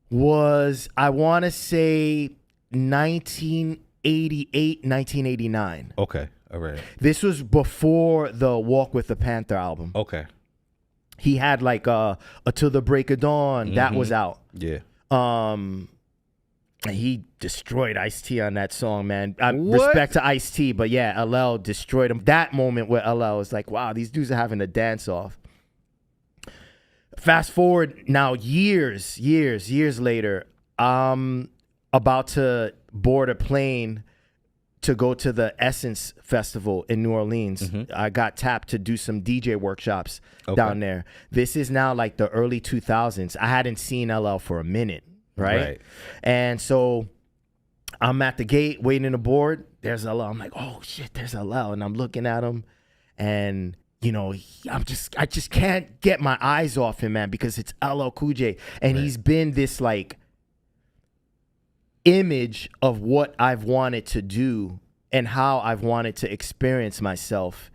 was, I want to say, 1988, 1989. Okay, all right. This was before the Walk with the Panther album. Okay. He had like a Till the Break of Dawn. That was out. Yeah. And he destroyed Ice-T on that song, man. Respect to Ice-T, but yeah, LL destroyed him. That moment where LL was like, wow, these dudes are having a dance-off. Fast forward now years later, I'm about to board a plane to go to the Essence Festival in New Orleans. I got tapped to do some DJ workshops down there. This is now like the early 2000s. I hadn't seen LL for a minute, right? And so I'm at the gate waiting to board. There's LL. I'm like, oh shit, there's LL. And I'm looking at him, and you know, I just can't get my eyes off him, man, because it's LL Cool J. And he's been this like image of what I've wanted to do and how I've wanted to experience myself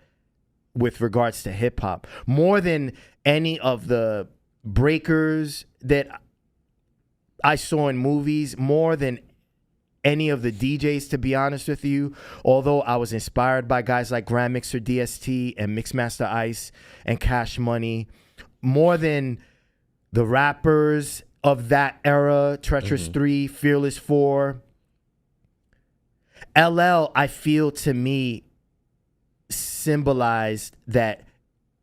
with regards to hip hop, more than any of the breakers that I saw in movies, more than any of the DJs, to be honest with you. Although I was inspired by guys like Grand Mixer DST and Mixmaster Ice and Cash Money, more than the rappers of that era, Treacherous 3, Fearless 4. LL, I feel, to me, symbolized that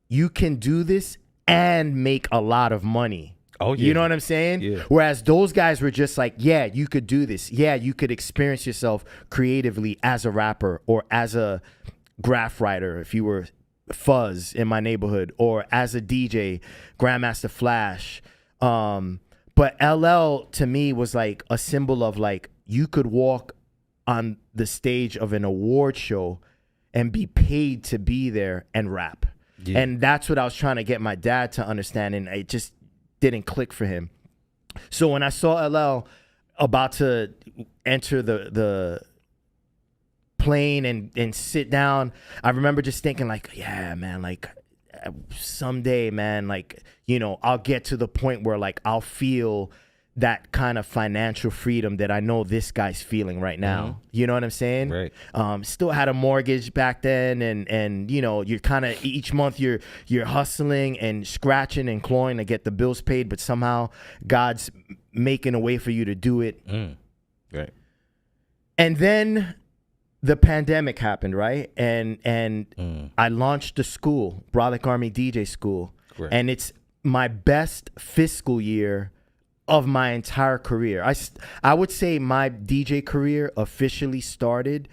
you can do this and make a lot of money. Oh, yeah. You know what I'm saying? Yeah. Whereas those guys were just like, yeah, you could do this. Yeah, you could experience yourself creatively as a rapper or as a graph writer if you were Fuzz in my neighborhood, or as a DJ, Grandmaster Flash. But LL to me was like a symbol of like, you could walk on the stage of an award show and be paid to be there and rap. Yeah. And that's what I was trying to get my dad to understand, and it just didn't click for him. So when I saw LL about to enter the plane and sit down, I remember just thinking like, yeah, man, like someday, man, like, you know, I'll get to the point where like I'll feel that kind of financial freedom that I know this guy's feeling right now. You know what I'm saying? Right. Still had a mortgage back then, and you know, you're kind of each month you're hustling and scratching and clawing to get the bills paid, but somehow God's making a way for you to do it. Right. And then the pandemic happened, right? And I launched the school, Brolic Army DJ School. Correct. And it's my best fiscal year of my entire career. I would say my DJ career officially started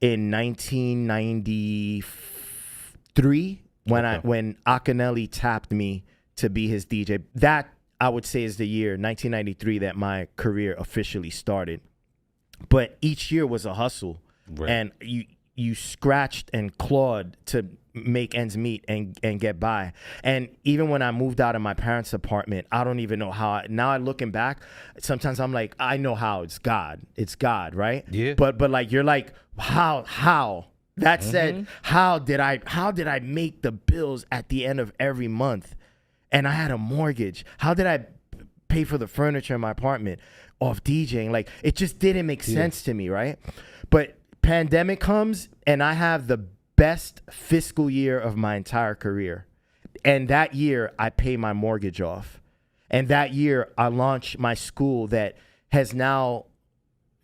in 1993 when Akinelli tapped me to be his DJ. That I would say is the year 1993 that my career officially started. But each year was a hustle. Right. And you scratched and clawed to make ends meet and get by. And even when I moved out of my parents' apartment, I don't even know how. Now looking back, sometimes I'm like, I know how. It's God, right? Yeah. But like you're like, how? That said, how did I make the bills at the end of every month? And I had a mortgage. How did I pay for the furniture in my apartment off DJing? Like it just didn't make sense to me, right? But pandemic comes and I have the best fiscal year of my entire career. And that year I pay my mortgage off. And that year I launched my school that has now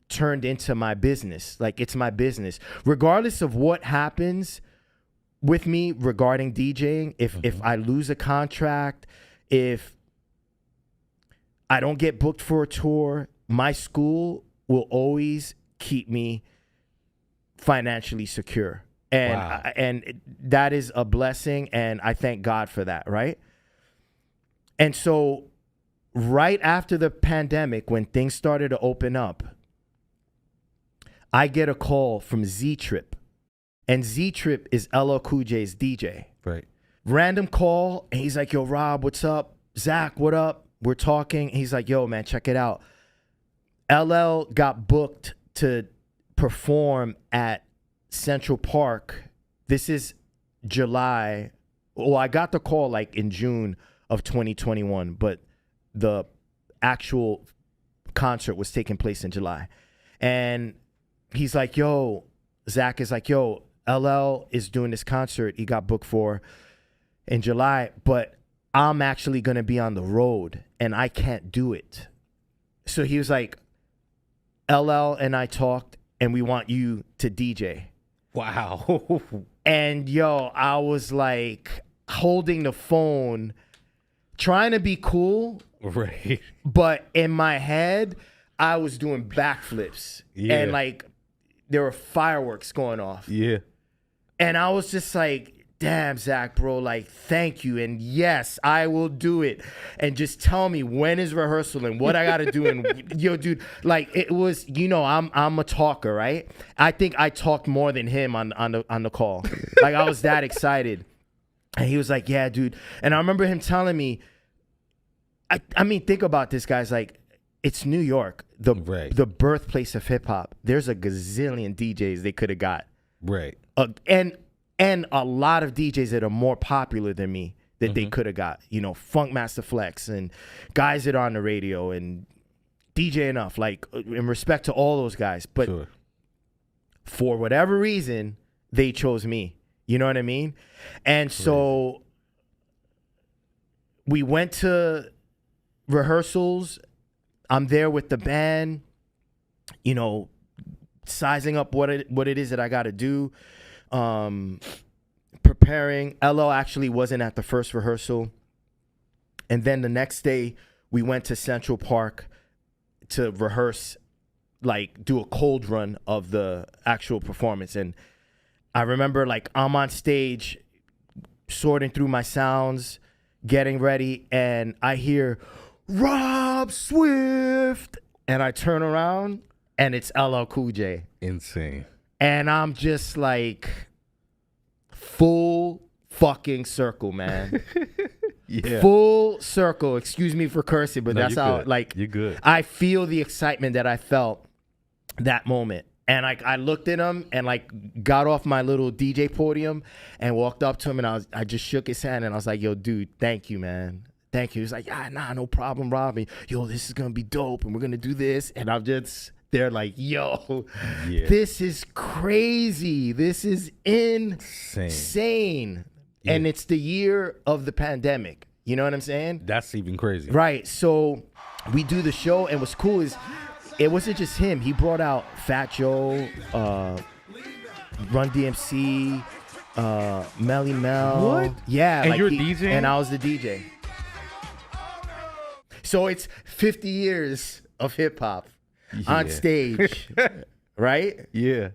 turned into my business. Like it's my business. Regardless of what happens with me regarding DJing, if I lose a contract, if I don't get booked for a tour, my school will always keep me financially secure. And and that is a blessing, and I thank God for that, right? And so right after the pandemic, when things started to open up, I get a call from Z-Trip. And Z-Trip is LL Cool J's DJ. Right. Random call, and he's like, yo, Rob, what's up? Zach, what up? We're talking. He's like, yo, man, check it out. LL got booked to perform at Central Park. This is July. Well, I got the call like in June of 2021, but the actual concert was taking place in July. And he's like, yo, Zach is like, yo, LL is doing this concert he got booked for in July, but I'm actually going to be on the road and I can't do it. So he was like, LL and I talked and we want you to DJ. Wow. And yo, I was like holding the phone, trying to be cool. Right. But in my head, I was doing backflips. Yeah. And like there were fireworks going off. Yeah. And I was just like, damn, Zach, bro, like, thank you. And yes, I will do it. And just tell me when is rehearsal and what I got to do. And yo, dude, like it was, you know, I'm a talker, right? I think I talked more than him on the call. Like I was that excited. And he was like, yeah, dude. And I remember him telling me, I mean, think about this, guys. Like, it's New York, the birthplace of hip hop. There's a gazillion DJs they could have got. Right. And a lot of DJs that are more popular than me that they could have got. You know, Funkmaster Flex and guys that are on the radio and DJ Enough, like in respect to all those guys. But for whatever reason, they chose me. You know what I mean? And so we went to rehearsals. I'm there with the band, you know, sizing up what it is that I got to do. Preparing. LL actually wasn't at the first rehearsal. And then the next day we went to Central Park to rehearse, like do a cold run of the actual performance. And I remember like I'm on stage sorting through my sounds, getting ready, and I hear Rob Swift, and I turn around and it's LL Cool J. Insane. And I'm just like full fucking circle, man. Yeah. Full circle. Excuse me for cursing, but that's how, good. like, You're good. I feel the excitement that I felt that moment. And I looked at him and like got off my little DJ podium and walked up to him, and I just shook his hand and I was like, yo, dude, thank you, man. Thank you. He was like, nah, no problem, Robbie. Yo, this is gonna be dope and we're gonna do this. And I'm just there like, yo, this is crazy. This is insane. Yeah. And it's the year of the pandemic. You know what I'm saying? That's even crazy. Right. So we do the show, and what's cool is it wasn't just him. He brought out Fat Joe, Run DMC, Melly Mel. What? Yeah. And like you're DJing? And I was the DJ. So it's 50 years of hip hop on stage, right? Yeah.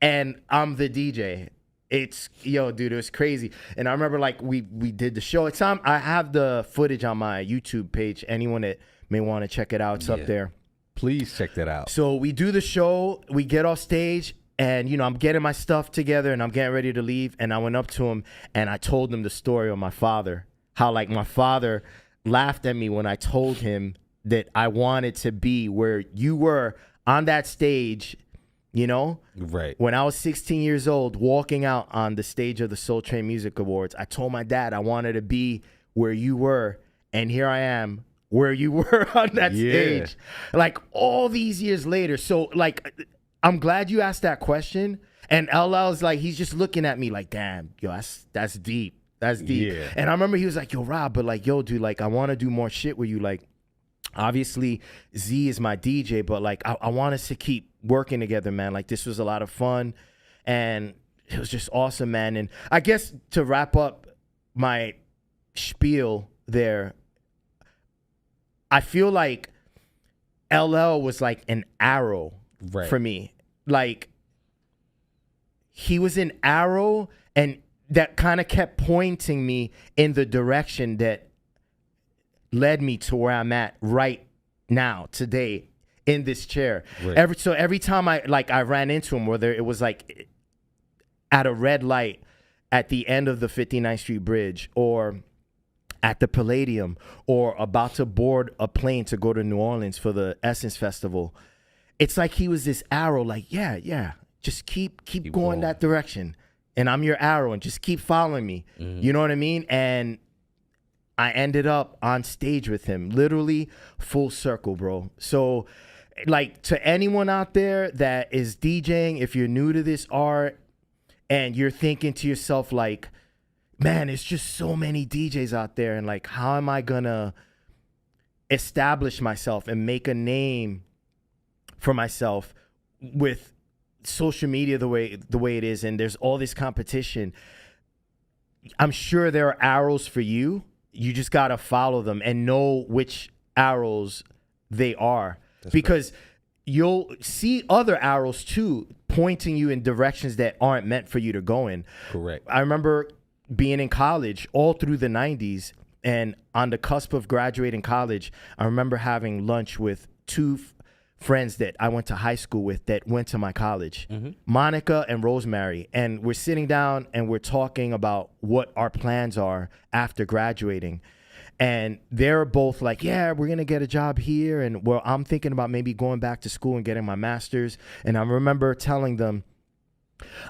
And I'm the DJ. It's, yo, dude, it was crazy. And I remember like we did the show. It's on, I have the footage on my YouTube page. Anyone that may want to check it out, it's up there. Please check that out. So we do the show, we get off stage, and I'm getting my stuff together and I'm getting ready to leave. And I went up to him and I told him the story of my father. How like my father laughed at me when I told him that I wanted to be where you were on that stage, Right. When I was 16 years old, walking out on the stage of the Soul Train Music Awards, I told my dad I wanted to be where you were, and here I am where you were on that stage. Like all these years later. So like, I'm glad you asked that question. And LL's like, he's just looking at me like, damn, yo, that's deep. That's deep. Yeah. And I remember he was like, yo, Rob, but like, yo, dude, like, I want to do more shit with you. Like, obviously, Z is my DJ, but like, I want us to keep working together, man. Like, this was a lot of fun, and it was just awesome, man. And I guess to wrap up my spiel there, I feel like LL was like an arrow for me. Like, he was an arrow, and that kind of kept pointing me in the direction that led me to where I'm at right now, today, in this chair. Right. Every time I ran into him, whether it was like at a red light at the end of the 59th Street Bridge, or at the Palladium, or about to board a plane to go to New Orleans for the Essence Festival, it's like he was this arrow, like, yeah, just keep going that direction. And I'm your arrow, and just keep following me. Mm-hmm. You know what I mean? And I ended up on stage with him, literally full circle, bro. So, like, to anyone out there that is DJing, if you're new to this art and you're thinking to yourself, like, man, it's just so many DJs out there, and like, how am I gonna establish myself and make a name for myself with social media the way it is, and there's all this competition? I'm sure there are arrows for you. You just gotta follow them and know which arrows they are. That's because right. You'll see other arrows too pointing you in directions that aren't meant for you to go in. Correct. I remember being in college all through the 90s, and on the cusp of graduating college, I remember having lunch with two friends that I went to high school with that went to my college, Monica and Rosemary. And we're sitting down and we're talking about what our plans are after graduating. And they're both like, yeah, we're going to get a job here. And well, I'm thinking about maybe going back to school and getting my master's. And I remember telling them,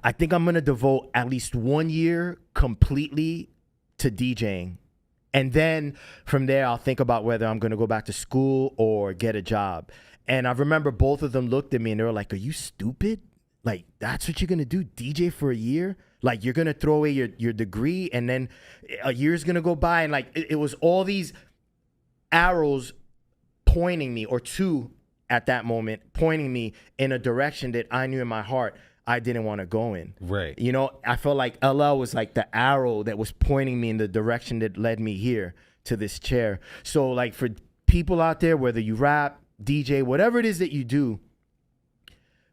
I think I'm going to devote at least 1 year completely to DJing. And then from there, I'll think about whether I'm going to go back to school or get a job. And I remember both of them looked at me and they were like, are you stupid? Like, that's what you're going to do? DJ for a year? Like, you're going to throw away your degree, and then a year's going to go by. And like, it was all these arrows pointing me, or two at that moment, pointing me in a direction that I knew in my heart I didn't want to go in. Right. You know, I felt like LL was like the arrow that was pointing me in the direction that led me here to this chair. So like, for people out there, whether you rap, DJ, whatever it is that you do,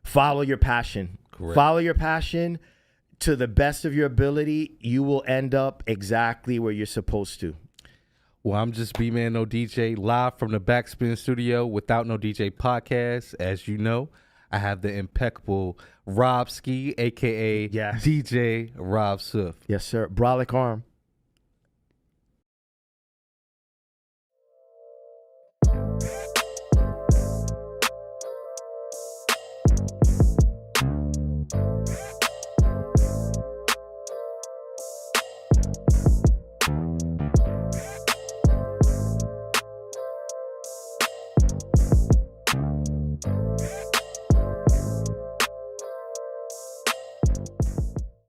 follow your passion. Correct. Follow your passion to the best of your ability. You will end up exactly where you're supposed to. Well, I'm just B-Man No DJ, live from the Backspin Studio, Without No DJ podcast. As you know, I have the impeccable Rob Ski, a.k.a. Yes. DJ Rob Swift. Yes, sir. Brolic arm.